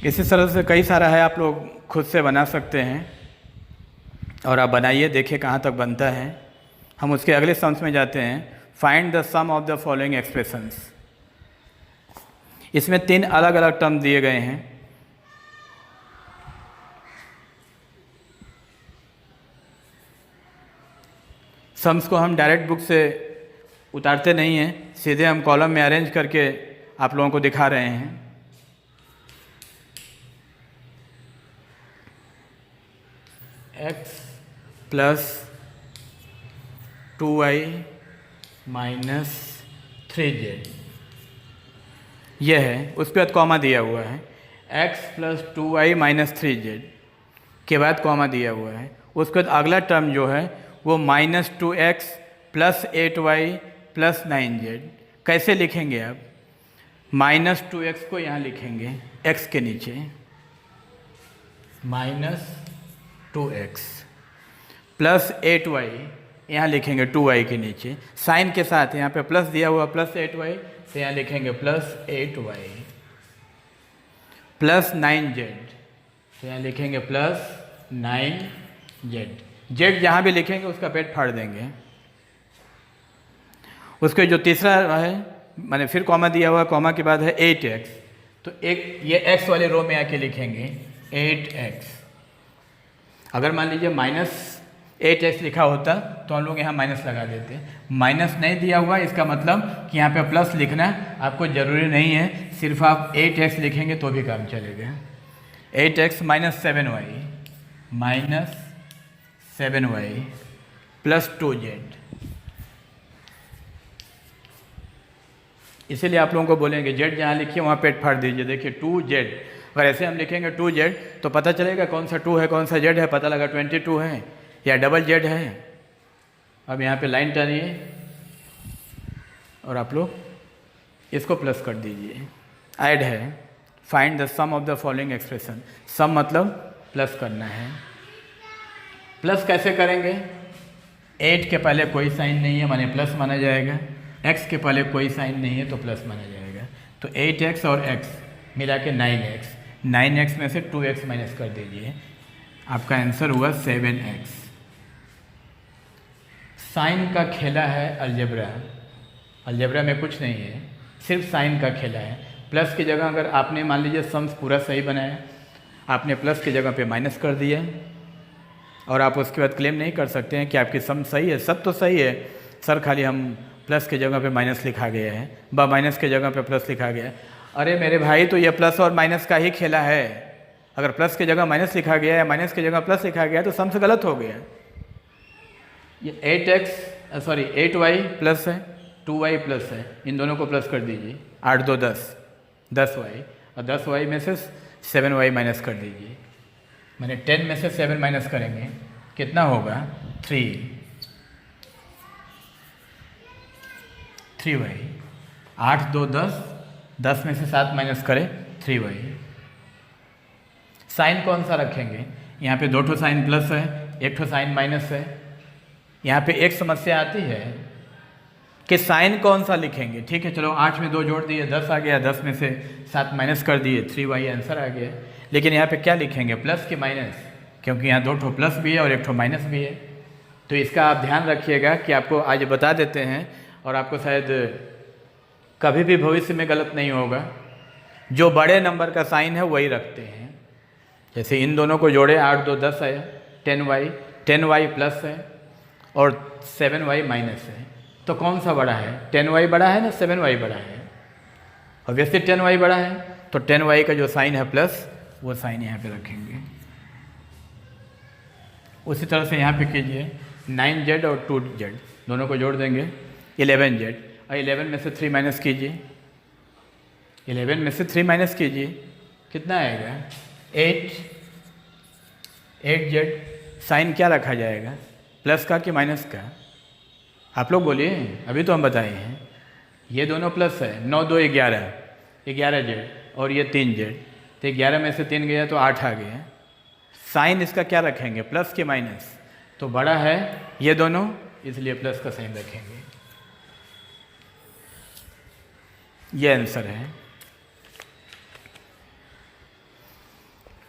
इसी तरह से कई सारा है, आप लोग खुद से बना सकते हैं, और आप बनाइए, देखिए कहाँ तक बनता है। हम उसके अगले सम्स में जाते हैं। Find the sum of the following expressions. इसमें 3 अलग अलग टर्म दिए गए हैं। सम्स को हम डायरेक्ट बुक से उतारते नहीं हैं, सीधे हम कॉलम में अरेंज करके आप लोगों को दिखा रहे हैं। x + 2y - 3z, यह है। उसके बाद कॉमा दिया हुआ है, x + 2y - 3z के बाद कॉमा दिया हुआ है। उसके बाद अगला टर्म जो है वो -2x + 8y + 9z। कैसे लिखेंगे आप? -2x को यहाँ लिखेंगे x के नीचे, -2x + 8y यहाँ लिखेंगे 2y के नीचे, साइन के साथ यहाँ पे प्लस दिया हुआ +8y, तो यहाँ लिखेंगे +8y + 9z, तो यहाँ लिखेंगे +9z। z जहाँ भी लिखेंगे उसका पेट फाड़ देंगे। उसके जो तीसरा है, मैंने फिर कॉमा दिया हुआ, कॉमा के बाद है 8x, तो एक ये x वाले रो में आके लिखेंगे 8x। अगर मान लीजिए -8x लिखा होता तो हम लोग यहाँ माइनस लगा देते। माइनस नहीं दिया हुआ, इसका मतलब कि यहाँ पे प्लस लिखना आपको ज़रूरी नहीं है, सिर्फ आप 8x लिखेंगे तो भी काम चलेगा। 8x - 7y + 2z। इसीलिए आप लोगों को बोलेंगे z जहाँ लिखिए वहाँ पेट फाड़ दीजिए। देखिए 2z, अगर ऐसे हम लिखेंगे 2z तो पता चलेगा कौन सा 2 है कौन सा z है, पता लगा 22 है या डबल z है। अब यहाँ पे लाइन टानिए और आप लोग इसको प्लस कर दीजिए। ऐड है, find the sum of the following expression. Sum मतलब प्लस करना है। प्लस कैसे करेंगे? 8 के पहले कोई साइन नहीं है माने प्लस माना जाएगा, x के पहले कोई साइन नहीं है तो प्लस माना जाएगा। तो 8x और x मिला के 9x, 9x में से 2x माइनस कर दीजिए, आपका आंसर हुआ 7x। साइन का खेला है अलजेब्रा, अलजेब्रा में कुछ नहीं है, सिर्फ साइन का खेला है। प्लस की जगह अगर आपने मान लीजिए सम्स पूरा सही बनाया, आपने प्लस की जगह पे माइनस कर दिया और आप उसके बाद क्लेम नहीं कर सकते हैं कि आपकी सम सही है। सब तो सही है सर, खाली हम प्लस की जगह पे माइनस लिखा गया है, माइनस की जगह पे प्लस लिखा गया है। अरे मेरे भाई, तो ये प्लस और माइनस का ही खेला है। अगर प्लस की जगह माइनस लिखा गया या माइनस की जगह प्लस लिखा गया तो सम्स गलत हो गया। ये 8y प्लस है, 2y प्लस है, इन दोनों को प्लस कर दीजिए, 8 2 10, 10y, और 10y में से 7y माइनस कर दीजिए, मैंने 10 में से 7 माइनस करेंगे कितना होगा 3y, 8 2 10, 10 में से 7 माइनस करें 3y। साइन कौन सा रखेंगे, यहाँ पे 2 ठो साइन प्लस है, 1 ठो साइन माइनस है। यहाँ पे एक समस्या आती है कि साइन कौन सा लिखेंगे। ठीक है, चलो 8 में 2 जोड़ दिए 10 आ गया, 10 में से 7 माइनस कर दिए 3y आंसर आ गया। लेकिन यहाँ पे क्या लिखेंगे, प्लस कि माइनस, क्योंकि यहाँ 2 ठो प्लस भी है और 1 ठो माइनस भी है। तो इसका आप ध्यान रखिएगा कि आपको आज बता देते हैं और आपको शायद कभी भी भविष्य में गलत नहीं होगा। जो बड़े नंबर का साइन है वही रखते हैं। जैसे इन दोनों को जोड़े 8 2 10 है, 10y प्लस है और 7y माइनस है, तो कौन सा बड़ा है, 10y बड़ा है ना 7y बड़ा है। ऑब्वियसली 10y बड़ा है, तो 10y का जो साइन है प्लस, वो साइन यहाँ पे रखेंगे। उसी तरह से यहाँ पे कीजिए 9z और 2z दोनों को जोड़ देंगे 11z, और 11 में से 3 माइनस कीजिए, 11 में से 3 माइनस कीजिए कितना आएगा 8z। साइन क्या रखा जाएगा, प्लस का कि माइनस का, आप लोग बोलिए, अभी तो हम बताए हैं। ये दोनों प्लस है, 9 2 11, 11z और ये 3z, तो 11 में से 3 गया तो 8 आ गया। साइन इसका क्या रखेंगे, प्लस कि माइनस, तो बड़ा है ये दोनों, इसलिए प्लस का साइन रखेंगे। ये आंसर है।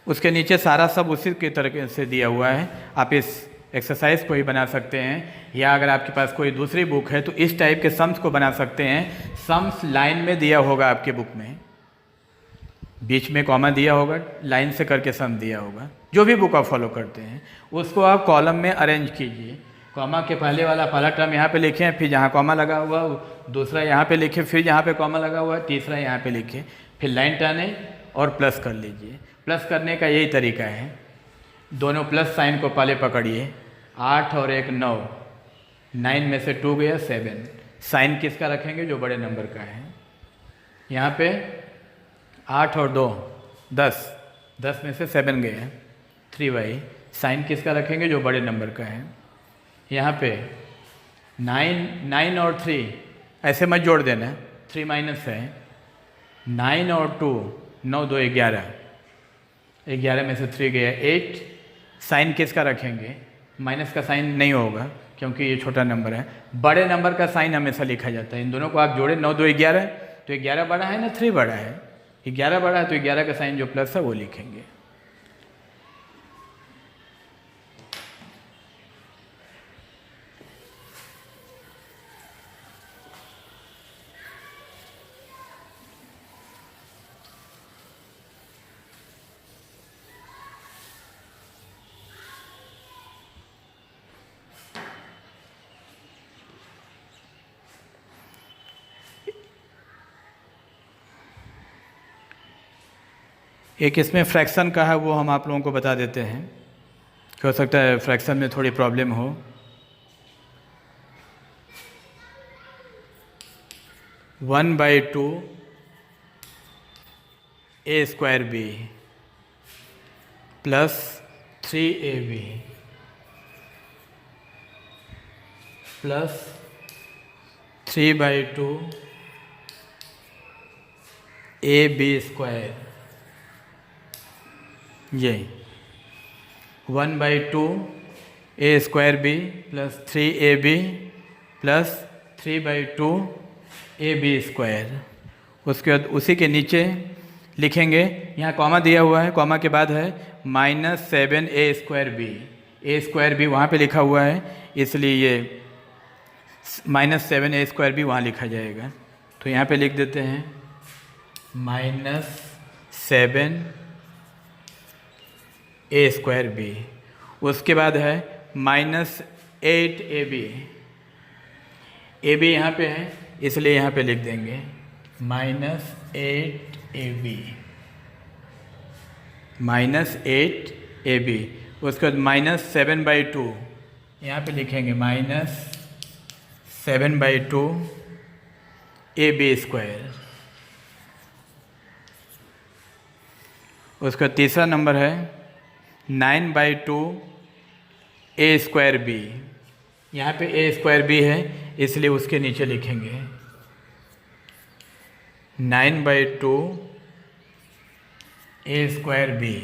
उसके नीचे सारा सब उसी के तरीके से दिया हुआ है, आप इस एक्सरसाइज को ही बना सकते हैं, या अगर आपके पास कोई दूसरी बुक है तो इस टाइप के सम्स को बना सकते हैं। सम्स लाइन में दिया होगा आपके बुक में, बीच में कॉमा दिया होगा, लाइन से करके सम दिया होगा। जो भी बुक आप फॉलो करते हैं उसको आप कॉलम में अरेंज कीजिए। कॉमा के पहले वाला पहला टर्म यहाँ पे लिखें, फिर जहाँ कॉमा लगा हुआ दूसरा यहाँ पे लिखें, फिर जहाँ पे कॉमा लगा हुआ तीसरा यहाँ पे लिखें, फिर लाइन टाने और प्लस कर लीजिए। प्लस करने का यही तरीका है, दोनों प्लस साइन को पहले पकड़िए, 8 और 1 9, 9 में से 2 गया 7। साइन किसका रखेंगे, जो बड़े नंबर का है। यहाँ पे 8 और 2 10, 10 में से 7 गया 3y। साइन किसका रखेंगे, जो बड़े नंबर का है। यहाँ पे 9 और 3 ऐसे मत जोड़ देना, 3 माइनस है, 9 और 2 9 2 11, 11 में से 3 गया 8। साइन किसका रखेंगे, माइनस का साइन नहीं होगा क्योंकि ये छोटा नंबर है। बड़े नंबर का साइन हमेशा लिखा जाता है। इन दोनों को आप जोड़े 9 2 11, तो 11 बड़ा है ना 3 बड़ा है, 11 बड़ा है तो 11 का साइन जो प्लस है वो लिखेंगे। एक इसमें फ्रैक्शन का है, वो हम आप लोगों को बता देते हैं, हो सकता है फ्रैक्शन में थोड़ी प्रॉब्लम हो। One by two A square B plus 3ab plus 3/2 ab square, ये 1/2 A square B plus 3ab plus 3/2 ab square. उसके बाद उसी के नीचे लिखेंगे, यहाँ कॉमा दिया हुआ है, कॉमा के बाद है -7a स्क्वायर बी। ए स्क्वायर बी वहाँ पे लिखा हुआ है, इसलिए ये -7a स्क्वायर बी वहाँ लिखा जाएगा। तो यहाँ पे लिख देते हैं -7 ए स्क्वायर बी। उसके बाद है -8ab। ab यहाँ पे है इसलिए यहाँ पे लिख देंगे -8ab, -8ab। उसके बाद -7/2 यहाँ पे लिखेंगे -7/2 ए बी स्क्वायर। उसका तीसरा नंबर है 9/2 ए स्क्वायर बी। यहाँ पे ए स्क्वायर बी है इसलिए उसके नीचे लिखेंगे 9/2 A square B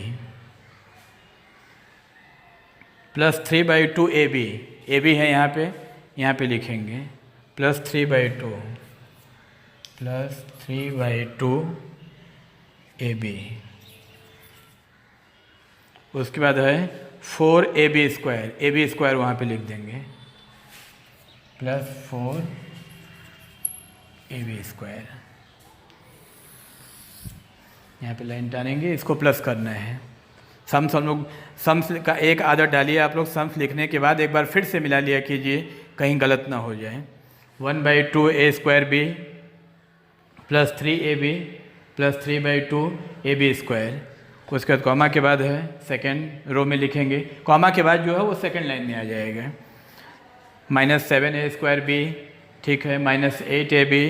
plus 3/2 A B है यहाँ पे लिखेंगे प्लस 3/2 ए बी। उसके बाद है 4 ए बी स्क्वायर वहाँ पे लिख देंगे प्लस 4 ए बी स्क्वायर। यहाँ पे लाइन टानेंगे, इसको प्लस करना है। सम्स हम लोग सम्स का एक आदत डालिए आप लोग, सम्स लिखने के बाद एक बार फिर से मिला लिया कीजिए कहीं गलत ना हो जाए। 1/2 A square B plus 3 A B plus 3/2 A B square. उसके बाद कॉमा के बाद है सेकेंड रो में लिखेंगे, कॉमा के बाद जो है वो सेकेंड लाइन में आ जाएगा -7 ए स्क्वायर बी, ठीक है, -8 A B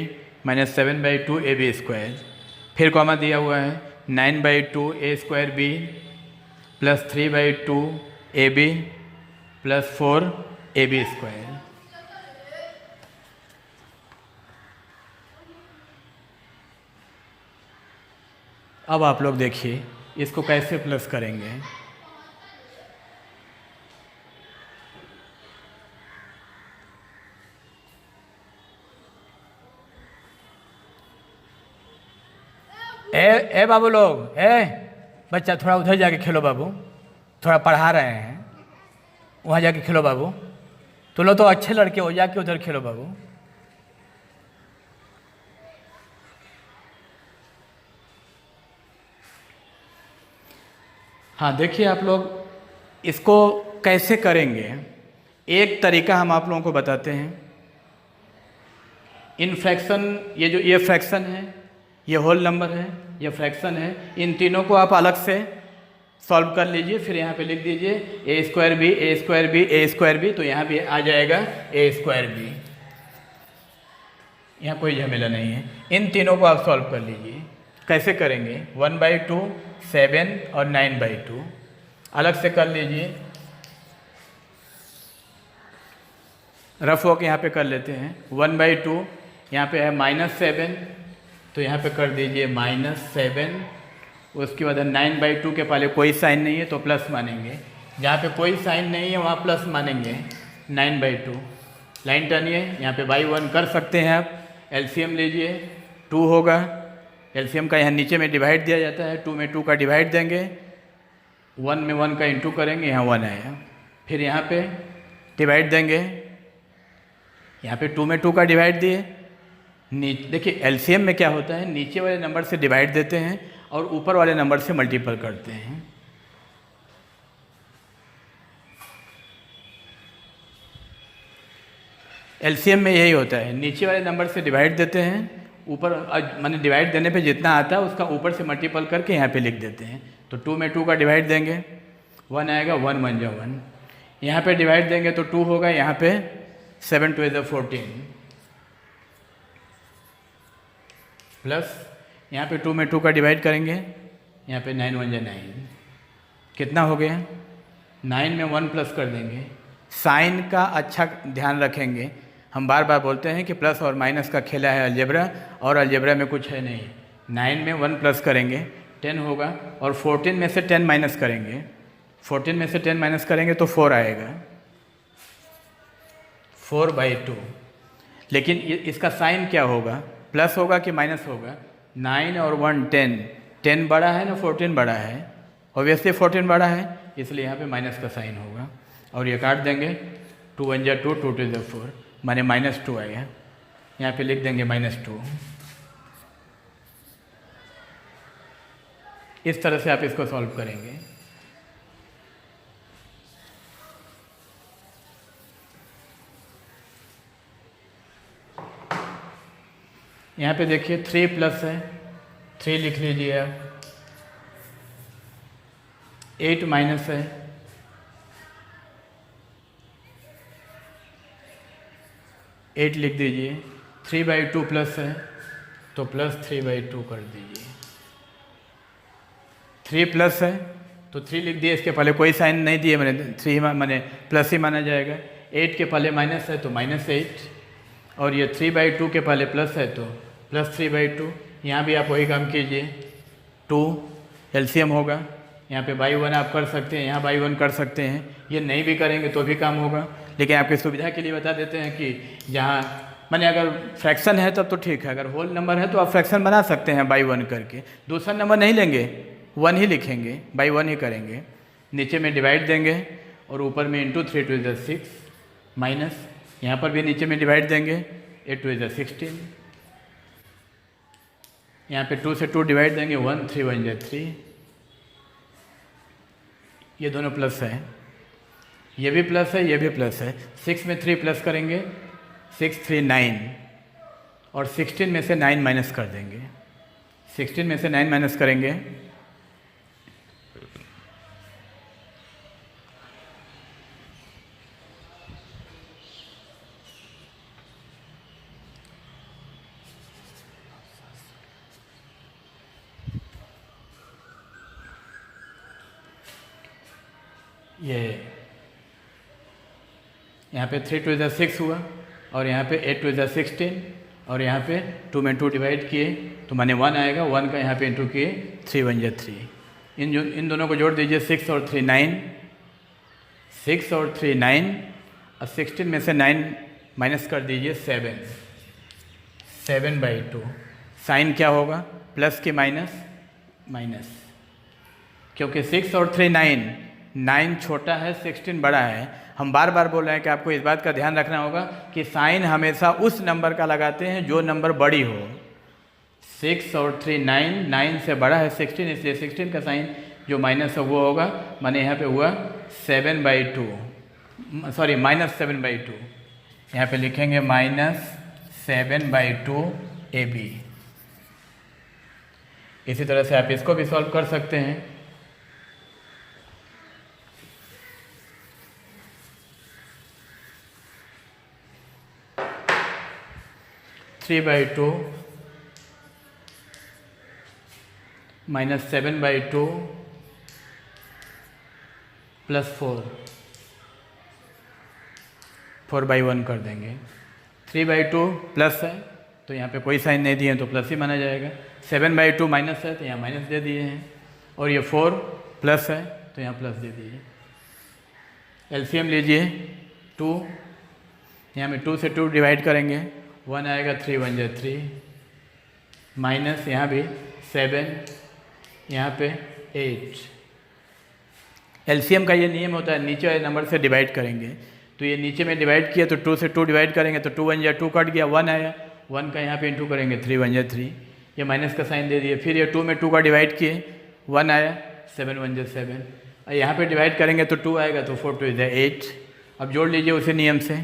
-7/2 A B square. फिर कॉमा दिया हुआ है 9/2 A square B plus 3/2 A B plus 4 A B square. अब आप लोग देखिए इसको कैसे प्लस करेंगे। ए बाबू लोग, बच्चा थोड़ा उधर जाके खेलो बाबू, थोड़ा पढ़ा रहे हैं, वहाँ जाके खेलो बाबू। तुम लोग तो अच्छे लड़के हो, जाके उधर खेलो बाबू। हाँ देखिए आप लोग इसको कैसे करेंगे। एक तरीका हम आप लोगों को बताते हैं। इन फ्रैक्शन, ये फ्रैक्शन है, ये होल नंबर है, ये फ्रैक्शन है, इन तीनों को आप अलग से सॉल्व कर लीजिए। फिर यहाँ पे लिख दीजिए ए स्क्वायर बी ए स्क्वायर बी ए स्क्वायर बी, तो यहाँ भी आ जाएगा ए स्क्वायर बी। यहाँ कोई झमेला नहीं है। इन तीनों को आप सॉल्व कर लीजिए। कैसे करेंगे? 1/2 7 और 9/2 अलग से कर लीजिए। रफ वर्क यहाँ पे कर लेते हैं। 1/2 यहाँ पे है -7, तो यहाँ पे कर दीजिए -7। उसके बाद 9/2 के पहले कोई साइन नहीं है तो प्लस मानेंगे, जहाँ पे कोई साइन नहीं है वहाँ प्लस मानेंगे। 9/2 लाइन टर्निए, यहाँ पे बाई 1 कर सकते हैं आप। एलसीएम लीजिए, 2 होगा। एलसीएम का यहाँ नीचे में डिवाइड दिया जाता है, 2 में 2 का डिवाइड देंगे, 1 में 1 का इंटू करेंगे, यहाँ 1 आया। फिर यहाँ पे डिवाइड देंगे, यहाँ पे 2 में 2 का डिवाइड दिए। देखिए एलसीएम में क्या होता है, नीचे वाले नंबर से डिवाइड देते हैं और ऊपर वाले नंबर से मल्टीपल करते हैं। एलसीएम में यही होता है, नीचे वाले नंबर से डिवाइड देते हैं, ऊपर माने डिवाइड देने पे जितना आता है उसका ऊपर से मल्टीपल करके यहाँ पे लिख देते हैं। तो 2 में 2 का डिवाइड देंगे, 1 आएगा, 1 1 जा 1। यहाँ पे डिवाइड देंगे तो 2 होगा, यहाँ पे 7 2 = 14 प्लस यहाँ पे 2 में 2 का डिवाइड करेंगे, यहाँ पे 9 1 जा 9। कितना हो गया? 9 में 1 प्लस कर देंगे। साइन का अच्छा ध्यान रखेंगे। हम बार बार बोलते हैं कि प्लस और माइनस का खेला है अलजेब्रा, और अलजेब्रा में कुछ है नहीं। 9 में 1 प्लस करेंगे 10 होगा, और 14 में से 10 माइनस करेंगे, 14 में से 10 माइनस करेंगे तो 4 आएगा, 4/2। लेकिन इसका साइन क्या होगा, प्लस होगा कि माइनस होगा? 9 और 1 10, 10 बड़ा है ना 14 बड़ा है? ऑब्वियसली 14 बड़ा है, इसलिए यहाँ पे माइनस का साइन होगा। और ये काट देंगे, 2 1 जा 2, 2 2 जा 4, माने -2 आएगा। यहाँ पे लिख देंगे -2। इस तरह से आप इसको सॉल्व करेंगे। यहाँ पे देखिए 3 प्लस है, 3 लिख लीजिए आप। 8 माइनस है, 8 लिख दीजिए। 3/2 प्लस है, तो +3/2 कर दीजिए। 3 प्लस है तो 3 लिख दिए, इसके पहले कोई साइन नहीं दिए मैंने, 3 मैंने प्लस ही माना जाएगा। 8 के पहले माइनस है तो -8, और ये 3/2 के पहले प्लस है तो +3/2। यहाँ भी आप वही काम कीजिए, 2 एलसीएम होगा, यहाँ पे बाई 1 आप कर सकते हैं, यहाँ बाई 1 कर सकते हैं। ये नहीं भी करेंगे तो भी काम होगा, लेकिन आपकी सुविधा के लिए बता देते हैं कि जहाँ माने अगर फ्रैक्शन है तब तो ठीक है, अगर होल नंबर है तो आप फ्रैक्शन बना सकते हैं बाई 1 करके। दूसरा नंबर नहीं लेंगे, 1 ही लिखेंगे, बाई 1 ही करेंगे। नीचे में डिवाइड देंगे और ऊपर में इंटू 3 2 = 6 माइनस, यहाँ पर भी नीचे में डिवाइड देंगे, 8 2 = 16, यहाँ पे 2 से 2 डिवाइड देंगे, 1 3 1 = 3। ये दोनों प्लस है, ये भी प्लस है, ये भी प्लस है। 6 में 3 प्लस करेंगे, 6 3 9, और 16 में से 9 माइनस कर देंगे। 16 में से 9 माइनस करेंगे, ये यहाँ पे 3 2 = 6 हुआ, और यहाँ पे 8 2 = 16, और यहाँ पे 2 में 2 डिवाइड किए तो माने 1 आएगा, 1 का यहाँ पे इंटू किए, 3 1 = 3। इन दोनों को जोड़ दीजिए, 6 और 3 9, 6 और 3 9, और 16 में से 9 माइनस कर दीजिए, 7/2। साइन क्या होगा, प्लस की माइनस, माइनस, क्योंकि 6 और 3 9 छोटा है, 16 बड़ा है। हम बार बार बोल रहे हैं कि आपको इस बात का ध्यान रखना होगा कि साइन हमेशा उस नंबर का लगाते हैं जो नंबर बड़ी हो। 6 और 3 9 से बड़ा है 16, इसलिए 16 का साइन जो माइनस है वो होगा, माने यहाँ पे हुआ 7/2, सॉरी -7/2। यहाँ पे लिखेंगे -7/2 AB। इसी तरह से आप इसको भी सॉल्व कर सकते हैं। 3/2 -7/2 +4, 4/1 कर देंगे। 3/2 प्लस है तो यहाँ पे कोई साइन नहीं दिए तो प्लस ही माना जाएगा। 7/2 माइनस है तो यहाँ माइनस दे दिए हैं, और ये 4 प्लस है तो यहाँ प्लस दे दिए। एलसीएम लीजिए, 2, यहाँ में 2 से 2 डिवाइड करेंगे, 1 आएगा, 3 1 = 3, माइनस यहाँ भी 7, यहाँ पे 8। एलसीएम का ये नियम होता है, नीचे वाले नंबर से डिवाइड करेंगे, तो ये नीचे में डिवाइड किया तो 2 से 2 डिवाइड करेंगे तो 2 1 = 2 कट गया, 1 आया, 1 का यहाँ पे इंटू करेंगे, 3 1 = 3, ये माइनस का साइन दे दिए। फिर ये 2 में 2 का डिवाइड किए, 1 आया, 7 1 = 7, और यहाँ पे डिवाइड करेंगे तो 2 आएगा, तो 4 2 = 8। अब जोड़ लीजिए उसी नियम से,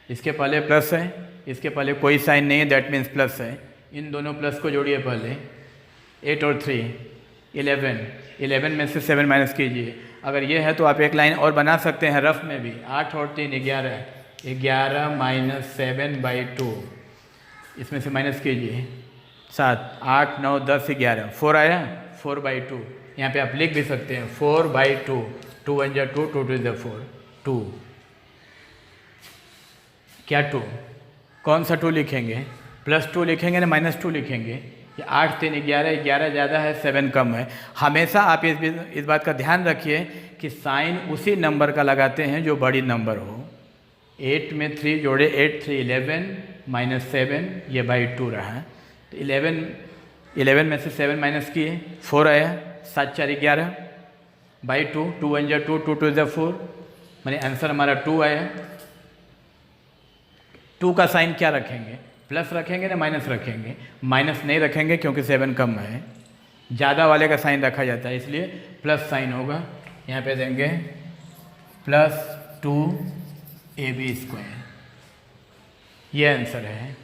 इसके पहले प्लस है, इसके पहले कोई साइन नहीं है, दैट मीन्स प्लस है। इन दोनों प्लस को जोड़िए पहले, 8 और 3 11, 11 में से 7 माइनस कीजिए। अगर ये है तो आप एक लाइन और बना सकते हैं रफ में भी, 8 और 3 11, 11 -7/2, इसमें से माइनस कीजिए 7, 8 9 10 11, 4 आया, 4/2। यहाँ पे आप लिख भी सकते हैं 4/2, 2 1 = 2, 2 2 = 4, 2। क्या 2, कौन सा 2 लिखेंगे, +2 लिखेंगे ना -2 लिखेंगे? ये 8 3 11, 11 ज़्यादा है, 7 कम है। हमेशा आप इस बात का ध्यान रखिए कि साइन उसी नंबर का लगाते हैं जो बड़ी नंबर हो। 8 में 3 जोड़े, 8 3 11, -7, ये /2 रहा। तो 11 में से 7 माइनस किए, 4 आया, 7 4 11, /2, 2 1 = 2, 2 2 = 4, माने आंसर हमारा 2 आया। 2 का साइन क्या रखेंगे, प्लस रखेंगे ना माइनस रखेंगे? माइनस नहीं रखेंगे क्योंकि 7 कम है, ज़्यादा वाले का साइन रखा जाता है, इसलिए प्लस साइन होगा। यहाँ पे देंगे +2AB², ये आंसर है।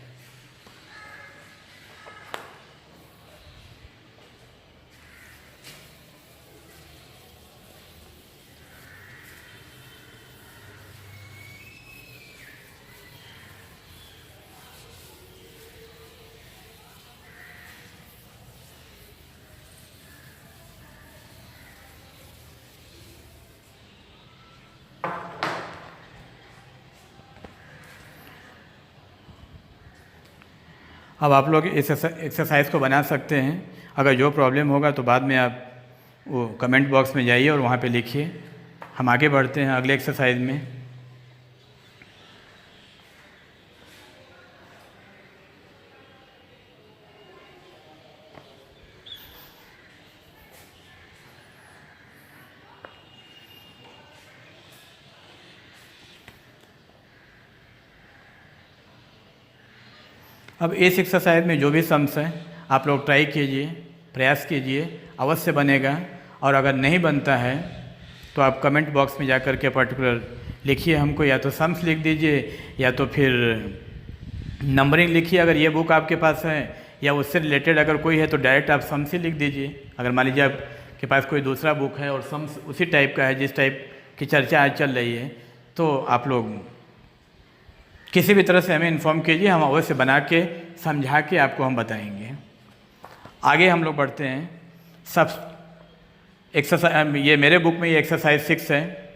अब आप लोग इस एक्सरसाइज को बना सकते हैं। अगर जो प्रॉब्लम होगा तो बाद में आप वो कमेंट बॉक्स में जाइए और वहाँ पे लिखिए। हम आगे बढ़ते हैं अगले एक्सरसाइज में। अब इस एक्सरसाइज में जो भी सम्स हैं आप लोग ट्राई कीजिए, प्रयास कीजिए, अवश्य बनेगा। और अगर नहीं बनता है तो आप कमेंट बॉक्स में जाकर के पर्टिकुलर लिखिए हमको, या तो सम्स लिख दीजिए या तो फिर नंबरिंग लिखिए। अगर ये बुक आपके पास है या उससे रिलेटेड अगर कोई है तो डायरेक्ट आप सम्स ही लिख दीजिए। अगर मान लीजिए आपके पास कोई दूसरा बुक है और सम्स उसी टाइप का है जिस टाइप की चर्चा आज चल रही है, तो आप लोग किसी भी तरह से हमें इन्फॉर्म कीजिए, हम अवश्य बना के समझा के आपको हम बताएंगे। आगे हम लोग बढ़ते हैं। सब एक्सरसाइज, ये मेरे बुक में ये एक्सरसाइज 6 है।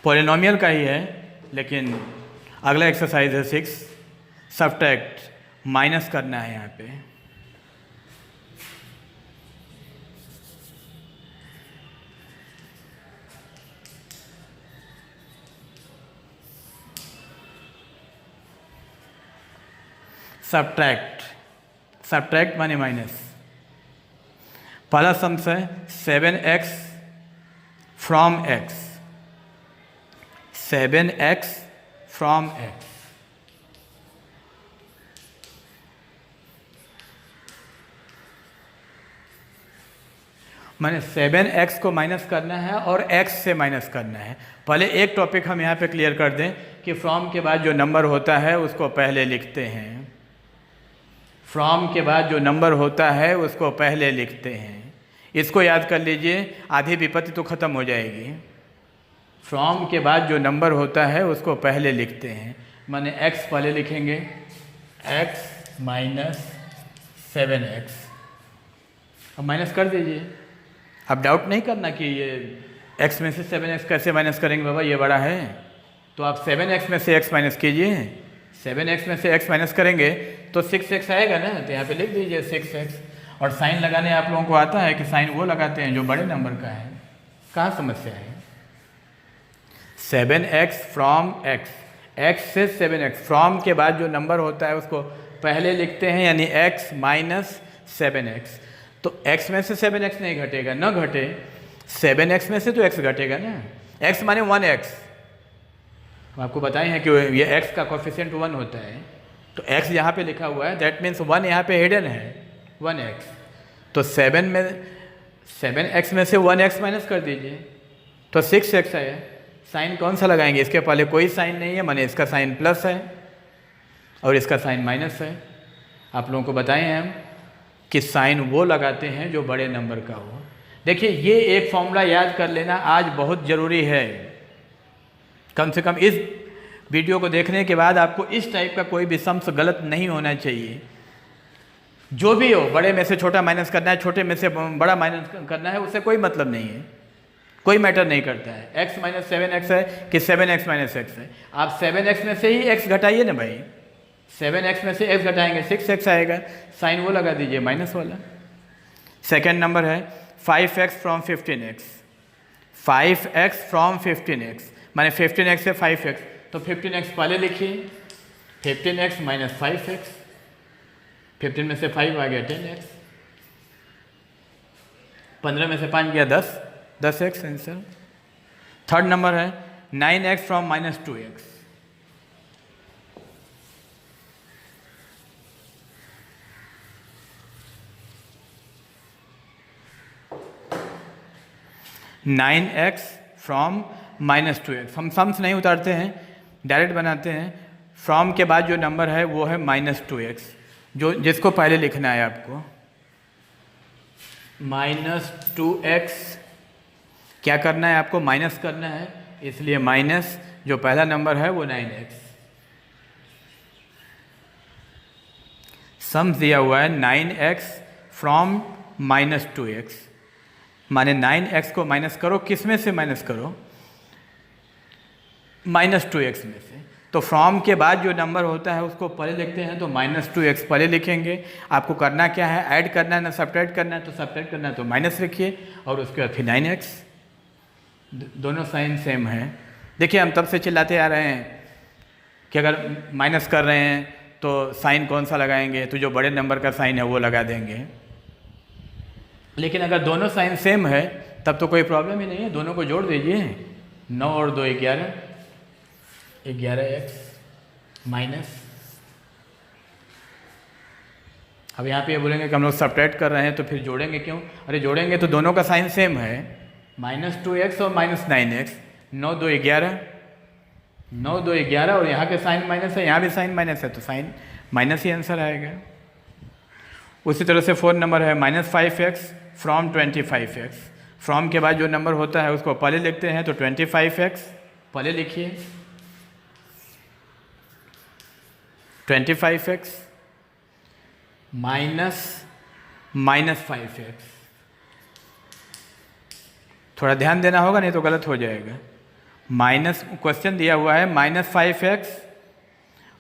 पॉलिनोमियल का ही है, लेकिन अगला एक्सरसाइज है 6, सब्ट्रैक्ट, माइनस करना है यहाँ पे। सब्ट्रैक्ट माने माइनस। पहला सम्स है 7x from x, 7x from x। मैंने 7x को माइनस करना है और x से माइनस करना है। पहले एक टॉपिक हम यहाँ पे क्लियर कर दें कि फ्रॉम के बाद जो नंबर होता है उसको पहले लिखते हैं। फ्रॉम के बाद जो नंबर होता है उसको पहले लिखते हैं। इसको याद कर लीजिए, आधी विपत्ति तो ख़त्म हो जाएगी। फ्रॉम के बाद जो नंबर होता है उसको पहले लिखते हैं। माने x पहले लिखेंगे, x माइनस 7x। अब माइनस कर दीजिए। अब डाउट नहीं करना कि ये x में से 7x कैसे माइनस करेंगे बाबा, ये बड़ा है। तो आप 7x में से x माइनस कीजिए। 7x में से x माइनस करेंगे तो 6x आएगा ना, तो यहाँ पे लिख दीजिए 6x। और साइन लगाने आप लोगों को आता है कि साइन वो लगाते हैं जो बड़े नंबर का है। कहाँ समस्या है? 7x फ्रॉम x, x से 7x, फ्रॉम के बाद जो नंबर होता है उसको पहले लिखते हैं, यानी x माइनस 7x। तो x में से 7x नहीं घटेगा, न घटे। 7x में से तो x घटेगा ना। x माने 1x, आपको बताए हैं कि ये x का कोफिशिएंट 1 होता है। तो x यहाँ पे लिखा हुआ है, दैट मीन्स 1 यहाँ पे हिडन है, 1x। तो 7x में से 1x माइनस कर दीजिए तो 6x आया। साइन कौन सा लगाएंगे? इसके पहले कोई साइन नहीं है, माने इसका साइन प्लस है और इसका साइन माइनस है। आप लोगों को बताएं हैं हम कि साइन वो लगाते हैं जो बड़े नंबर का हो। देखिए, ये एक फॉर्मूला याद कर लेना आज बहुत ज़रूरी है। कम से कम इस वीडियो को देखने के बाद आपको इस टाइप का कोई भी सम्स गलत नहीं होना चाहिए। जो भी हो, बड़े में से छोटा माइनस करना है, छोटे में से बड़ा माइनस करना है, उससे कोई मतलब नहीं है, कोई मैटर नहीं करता है। x माइनस 7x है कि 7x माइनस x है। आप 7x में से ही x घटाइए ना भाई। 7x में से x घटाएंगे 6x आएगा, साइन वो लगा दीजिए माइनस वाला। सेकेंड नंबर है 5x from 15x, 5x from 15x माने 15x से 5x। तो 15x पहले लिखिए, 15x माइनस 5x, 15 में से 5 आ गया 10x, 15 में से 5 गया 10, 10x आंसर। थर्ड नंबर है 9x from minus 2x, 9x from minus 2x। हम सम्स नहीं उतारते हैं, डायरेक्ट बनाते हैं। फ्रॉम के बाद जो नंबर है वो है माइनस 2x, जो जिसको पहले लिखना है आपको। माइनस 2x क्या करना है आपको? माइनस करना है, इसलिए माइनस जो पहला नंबर है वो 9x। सम्स दिया हुआ है 9x फ्रॉम माइनस 2x, माने 9x को माइनस करो, किस में से माइनस करो? -2x में से। तो फ्रॉम के बाद जो नंबर होता है उसको पहले लिखते हैं, तो -2x पहले लिखेंगे। आपको करना क्या है, ऐड करना है ना सब्ट्रैक्ट करना है? तो सब्ट्रैक्ट करना है तो माइनस लिखिए और उसके बाद फिर 9x। दोनों साइन सेम है। देखिए हम तब से चिल्लाते आ रहे हैं कि अगर माइनस कर रहे हैं तो साइन कौन सा लगाएंगे, तो जो बड़े नंबर का साइन है वो लगा देंगे। लेकिन अगर दोनों साइन सेम है तब तो कोई प्रॉब्लम ही नहीं है, दोनों को जोड़ दीजिए। 9 और 2 11, 11x माइनस। अब यहाँ पे ये बोलेंगे कि हम लोग सब्ट्रैक्ट कर रहे हैं तो फिर जोड़ेंगे क्यों? अरे जोड़ेंगे तो दोनों का साइन सेम है, -2x और -9x। 9 2 11, 9 2 11 और यहाँ के साइन माइनस है, यहाँ भी साइन माइनस है, तो साइन माइनस ही आंसर आएगा। उसी तरह से 4 नंबर है -5x फ्रॉम 25x। फ्रॉम के बाद जो नंबर होता है उसको पहले लिखते हैं, तो 25x पहले लिखिए। 25x -5x। थोड़ा ध्यान देना होगा नहीं तो गलत हो जाएगा। माइनस क्वेश्चन दिया हुआ है -5x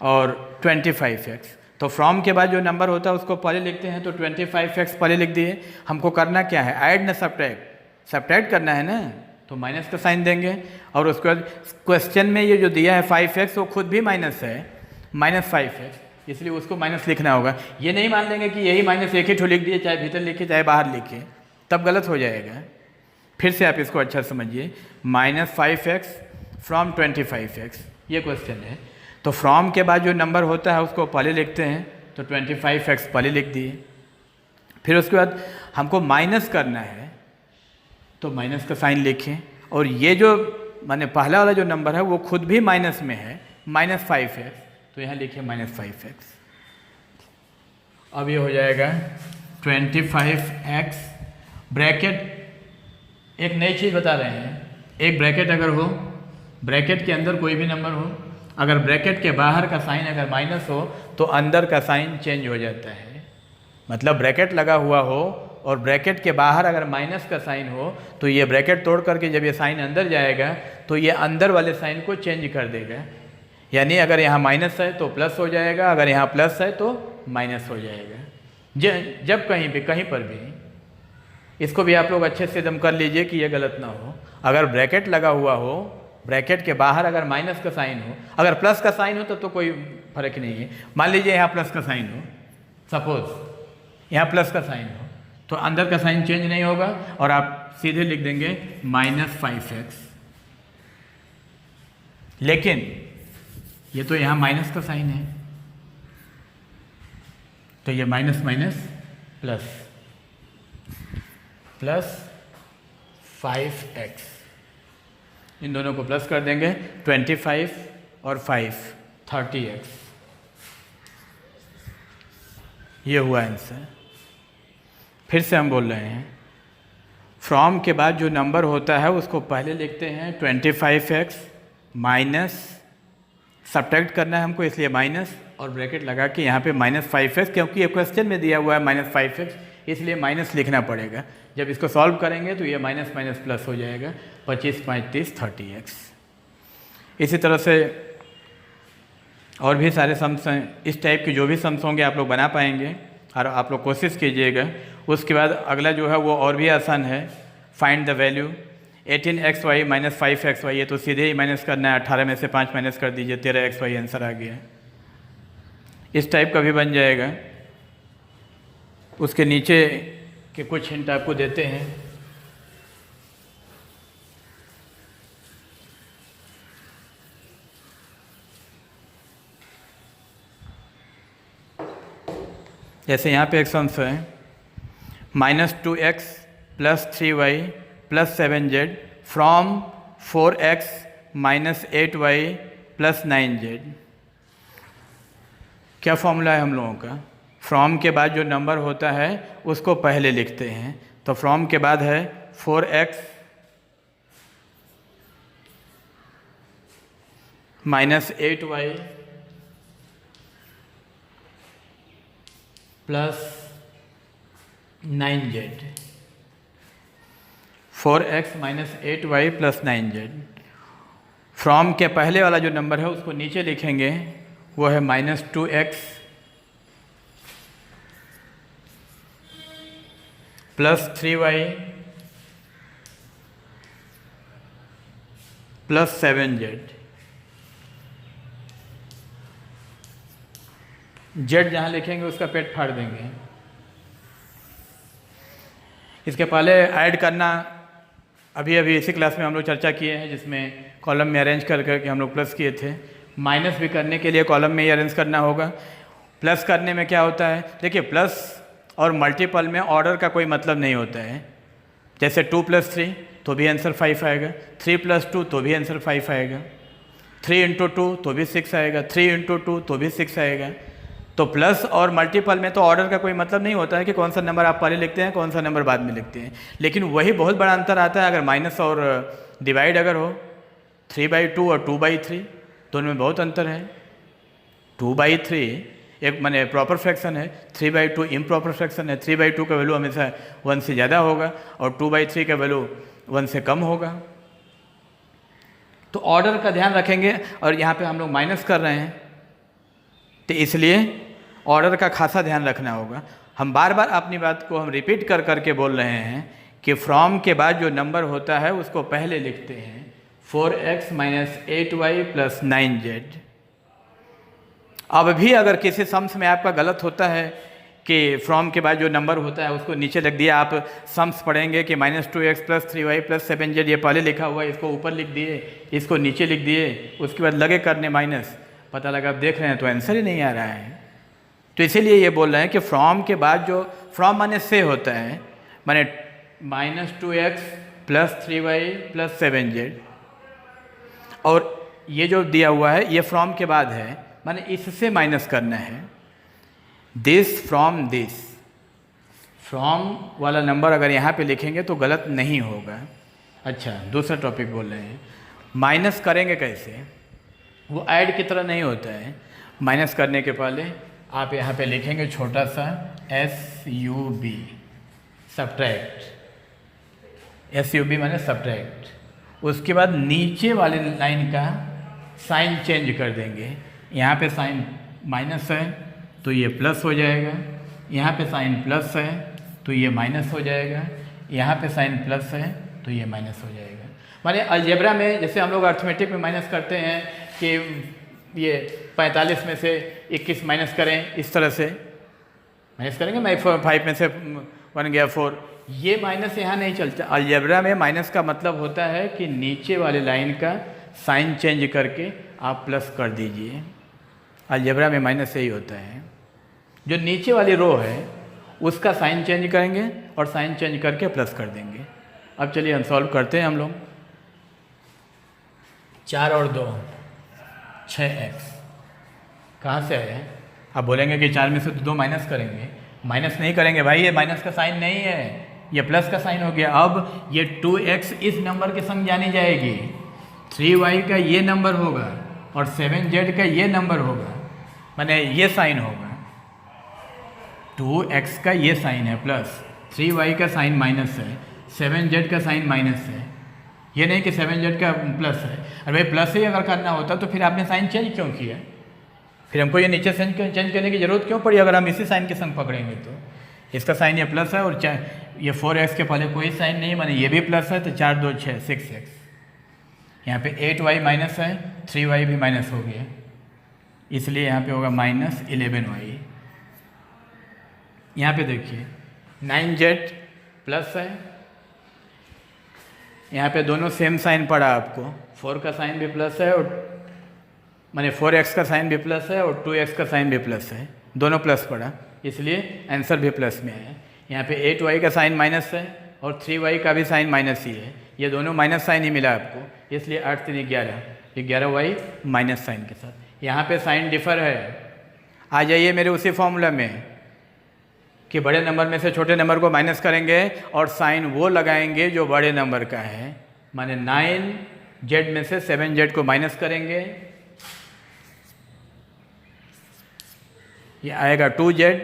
और 25x, तो फ्रॉम के बाद जो नंबर होता है उसको पहले लिखते हैं, तो 25x पहले लिख दिए। हमको करना क्या है, ऐड ना सब्ट्रैक्ट? सब्ट्रैक्ट करना है ना, तो माइनस का साइन देंगे। और उसके बाद क्वेश्चन में ये जो दिया है 5x वो खुद भी माइनस है, -5x, इसलिए उसको माइनस लिखना होगा। ये नहीं मान लेंगे कि यही माइनस एक ही ठो लिख दिए, चाहे भीतर लिखे चाहे बाहर लिखे, तब गलत हो जाएगा। फिर से आप इसको अच्छा समझिए, -5x फ्रॉम 25x, ये क्वेश्चन है। तो फ्रॉम के बाद जो नंबर होता है उसको पहले लिखते हैं, तो 25x पहले लिख दिए। फिर उसके बाद हमको माइनस करना है, तो माइनस का साइन लिखें। और ये जो माने पहला वाला जो नंबर है वो खुद भी माइनस में है, -5x, तो यहाँ लिखिए -5x। अब ये हो जाएगा 25x ब्रैकेट। एक नई चीज़ बता रहे हैं, एक ब्रैकेट अगर हो, ब्रैकेट के अंदर कोई भी नंबर हो, अगर ब्रैकेट के बाहर का साइन अगर माइनस हो तो अंदर का साइन चेंज हो जाता है। मतलब ब्रैकेट लगा हुआ हो और ब्रैकेट के बाहर अगर माइनस का साइन हो तो ये ब्रैकेट तोड़ करके जब ये साइन अंदर जाएगा तो ये अंदर वाले साइन को चेंज कर देगा। यानी अगर यहाँ माइनस है तो प्लस हो जाएगा, अगर यहाँ प्लस है तो माइनस हो जाएगा। जब कहीं भी कहीं पर भी, इसको भी आप लोग अच्छे से एकदम कर लीजिए कि ये गलत ना हो। अगर ब्रैकेट लगा हुआ हो, ब्रैकेट के बाहर अगर माइनस का साइन हो, अगर प्लस का साइन हो तब तो कोई फर्क नहीं है। मान लीजिए यहाँ प्लस का साइन हो, सपोज यहाँ प्लस का साइन हो, तो अंदर का साइन चेंज नहीं होगा और आप सीधे लिख देंगे -5x। लेकिन ये तो यहाँ माइनस का साइन है, तो ये माइनस माइनस प्लस, +5x, इन दोनों को प्लस कर देंगे, 25 और 5 30x। ये हुआ आंसर। फिर से हम बोल रहे हैं, फ्रॉम के बाद जो नंबर होता है उसको पहले लिखते हैं 25x माइनस, सब्ट्रैक्ट करना है हमको इसलिए माइनस और ब्रैकेट लगा के यहाँ पे -5x, क्योंकि ये क्वेश्चन में दिया हुआ है -5x, इसलिए माइनस लिखना पड़ेगा। जब इसको सॉल्व करेंगे तो ये माइनस माइनस प्लस हो जाएगा, 25 5 30 30x। इसी तरह से और भी सारे सम्स हैं, इस टाइप के जो भी सम्स होंगे आप लोग बना पाएंगे और आप लोग कोशिश कीजिएगा। उसके बाद अगला जो है वो और भी आसान है, find the value 18xy - 5xy। ये तो सीधे ही माइनस करना है, 18 में से 5 माइनस कर दीजिए, 13xy आंसर आ गया। इस टाइप का भी बन जाएगा। उसके नीचे के कुछ हिंट आपको देते हैं। जैसे यहाँ पे एक सम्स है, -2x + 3y + 7z from 4x - 8y + 9z। क्या फॉर्मूला है हम लोगों का? फ्रॉम के बाद जो नंबर होता है उसको पहले लिखते हैं, तो फ्रॉम के बाद है 4x - 8y + 9z। 4x minus 8y plus 9z। From के पहले वाला जो नंबर है उसको नीचे लिखेंगे, वो है -2x plus 3y plus 7z। z जहाँ लिखेंगे उसका पेट फाड़ देंगे। इसके पहले ऐड करना अभी इसी क्लास में हम लोग चर्चा किए हैं, जिसमें कॉलम में अरेंज कर करके हम लोग प्लस किए थे। माइनस भी करने के लिए कॉलम में ही अरेंज करना होगा। प्लस करने में क्या होता है, देखिए प्लस और मल्टीपल में ऑर्डर का कोई मतलब नहीं होता है। जैसे 2 + 3 तो भी आंसर 5 आएगा, 3 + 2 तो भी आंसर 5 आएगा, 3 × 2 तो भी 6 आएगा, 3 × 2 तो भी 6 आएगा। तो प्लस और मल्टीपल में तो ऑर्डर का कोई मतलब नहीं होता है कि कौन सा नंबर आप पहले लिखते हैं, कौन सा नंबर बाद में लिखते हैं। लेकिन वही बहुत बड़ा अंतर आता है अगर माइनस और डिवाइड अगर हो, 3/2 और 2/3, दोनों में बहुत अंतर है। 2/3 एक माने प्रॉपर फ्रैक्शन है, 3/2 इम्प्रॉपर फ्रैक्शन है। 3/2 का वैल्यू हमेशा 1 से ज़्यादा होगा और 2/3 का वैल्यू 1 से कम होगा। तो ऑर्डर का ध्यान रखेंगे, और यहाँ पे हम लोग माइनस कर रहे हैं तो इसलिए ऑर्डर का खासा ध्यान रखना होगा। हम बार बार अपनी बात को हम रिपीट कर करके बोल रहे हैं कि फ्रॉम के बाद जो नंबर होता है उसको पहले लिखते हैं 4x minus 8y plus 9z। अब भी अगर किसी सम्स में आपका गलत होता है कि फ्रॉम के बाद जो नंबर होता है उसको नीचे लिख दिया, आप सम्स पढ़ेंगे कि -2x plus 3y plus 7z, ये पहले लिखा हुआ है, इसको ऊपर लिख दिए, इसको नीचे लिख दिए, उसके बाद लगे करने माइनस, पता लगा आप देख रहे हैं तो आंसर ही नहीं आ रहा है। तो इसीलिए ये बोल रहे हैं कि फ्रॉम के बाद जो फ्रॉम माने से होता है, माने -2x plus 3y plus 7z, और ये जो दिया हुआ है ये फ्रॉम के बाद है, माने इससे माइनस करना है। दिस फ्रॉम दिस, फ्रॉम वाला नंबर अगर यहाँ पे लिखेंगे तो गलत नहीं होगा। अच्छा, दूसरा टॉपिक बोल रहे हैं, माइनस करेंगे कैसे, वो ऐड की तरह नहीं होता है। माइनस करने के पहले आप यहाँ पे लिखेंगे छोटा सा SUB, सब्ट्रैक्ट, SUB माने सब्ट्रैक्ट। उसके बाद नीचे वाले लाइन का साइन चेंज कर देंगे। यहाँ पे साइन माइनस है तो ये प्लस हो जाएगा, यहाँ पे साइन प्लस है तो ये माइनस हो जाएगा, यहाँ पे साइन प्लस है तो ये माइनस हो जाएगा। माने अलजेब्रा में जैसे हम लोग अर्थमेटिक में माइनस करते हैं कि ये 45 में से 21 माइनस करें, इस तरह से माइनस करेंगे। मैं 5 में से 1 गया 4, ये माइनस यहाँ नहीं चलता। अलजेब्रा में माइनस का मतलब होता है कि नीचे वाले लाइन का साइन चेंज करके आप प्लस कर दीजिए। अलजेब्रा में माइनस यही होता है, जो नीचे वाली रो है उसका साइन चेंज करेंगे और साइन चेंज करके प्लस कर देंगे। अब चलिए हम सॉल्व करते हैं। हम लोग 4 और 2 6x कहाँ से आए हैं? आप बोलेंगे कि 4 में से 2 माइनस करेंगे। माइनस नहीं करेंगे भाई, ये माइनस का साइन नहीं है, ये प्लस का साइन हो गया। अब ये 2x इस नंबर के संग जानी जाएगी, 3y का ये नंबर होगा और 7z का ये नंबर होगा, माने ये साइन होगा। 2x का ये साइन है प्लस, 3y का साइन माइनस है, 7z का साइन माइनस है। ये नहीं कि 7z का प्लस है। अरे भाई प्लस ही अगर करना होता तो फिर आपने साइन चेंज क्यों किया? फिर हमको ये नीचे साइन चेंज करने की ज़रूरत क्यों पड़ी अगर हम इसी साइन के संग पकड़ेंगे तो? इसका साइन ये प्लस है और ये 4x के पहले कोई साइन नहीं, माने ये भी प्लस है तो 4 2 6 6x। यहाँ पे 8y माइनस है, 3y भी माइनस हो गया, इसलिए यहाँ पे होगा -11y। यहाँ पे देखिए 9z प्लस है, यहाँ पे दोनों सेम साइन पड़ा आपको, 4 का साइन भी प्लस है और माने 4x का साइन भी प्लस है और 2x का साइन भी प्लस है, दोनों प्लस पड़ा, इसलिए आंसर भी प्लस में है। यहाँ पे 8y का साइन माइनस है और 3y का भी साइन माइनस ही है, ये दोनों माइनस साइन ही मिला आपको, इसलिए 8 3 11y माइनस साइन के साथ। यहाँ पे साइन डिफर है। आ जाइए मेरे उसी फॉर्मूला में कि बड़े नंबर में से छोटे नंबर को माइनस करेंगे और साइन वो लगाएंगे जो बड़े नंबर का है, माने 9z में से 7z को माइनस करेंगे, ये आएगा 2z,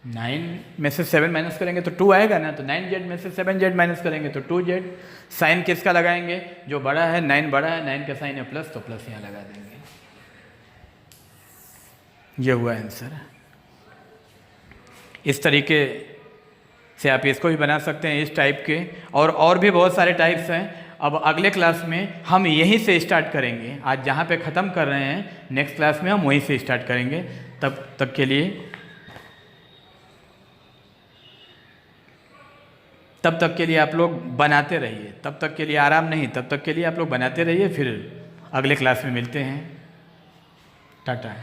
9 में से 7 माइनस करेंगे तो 2 आएगा ना, तो 9z में से 7z माइनस करेंगे तो 2z। साइन किसका लगाएंगे, जो बड़ा है, 9 बड़ा है, 9 का साइन है प्लस, तो प्लस यहाँ लगा देंगे। ये हुआ आंसर। इस तरीके से आप इसको भी बना सकते हैं, इस टाइप के, और भी बहुत सारे टाइप्स हैं। अब अगले क्लास में हम यहीं से स्टार्ट करेंगे, आज जहाँ पे ख़त्म कर रहे हैं नेक्स्ट क्लास में हम वहीं से स्टार्ट करेंगे। तब तक के लिए आप लोग बनाते रहिए, तब तक के लिए आराम नहीं, तब तक के लिए आप लोग बनाते रहिए। फिर अगले क्लास में मिलते हैं। टाटा।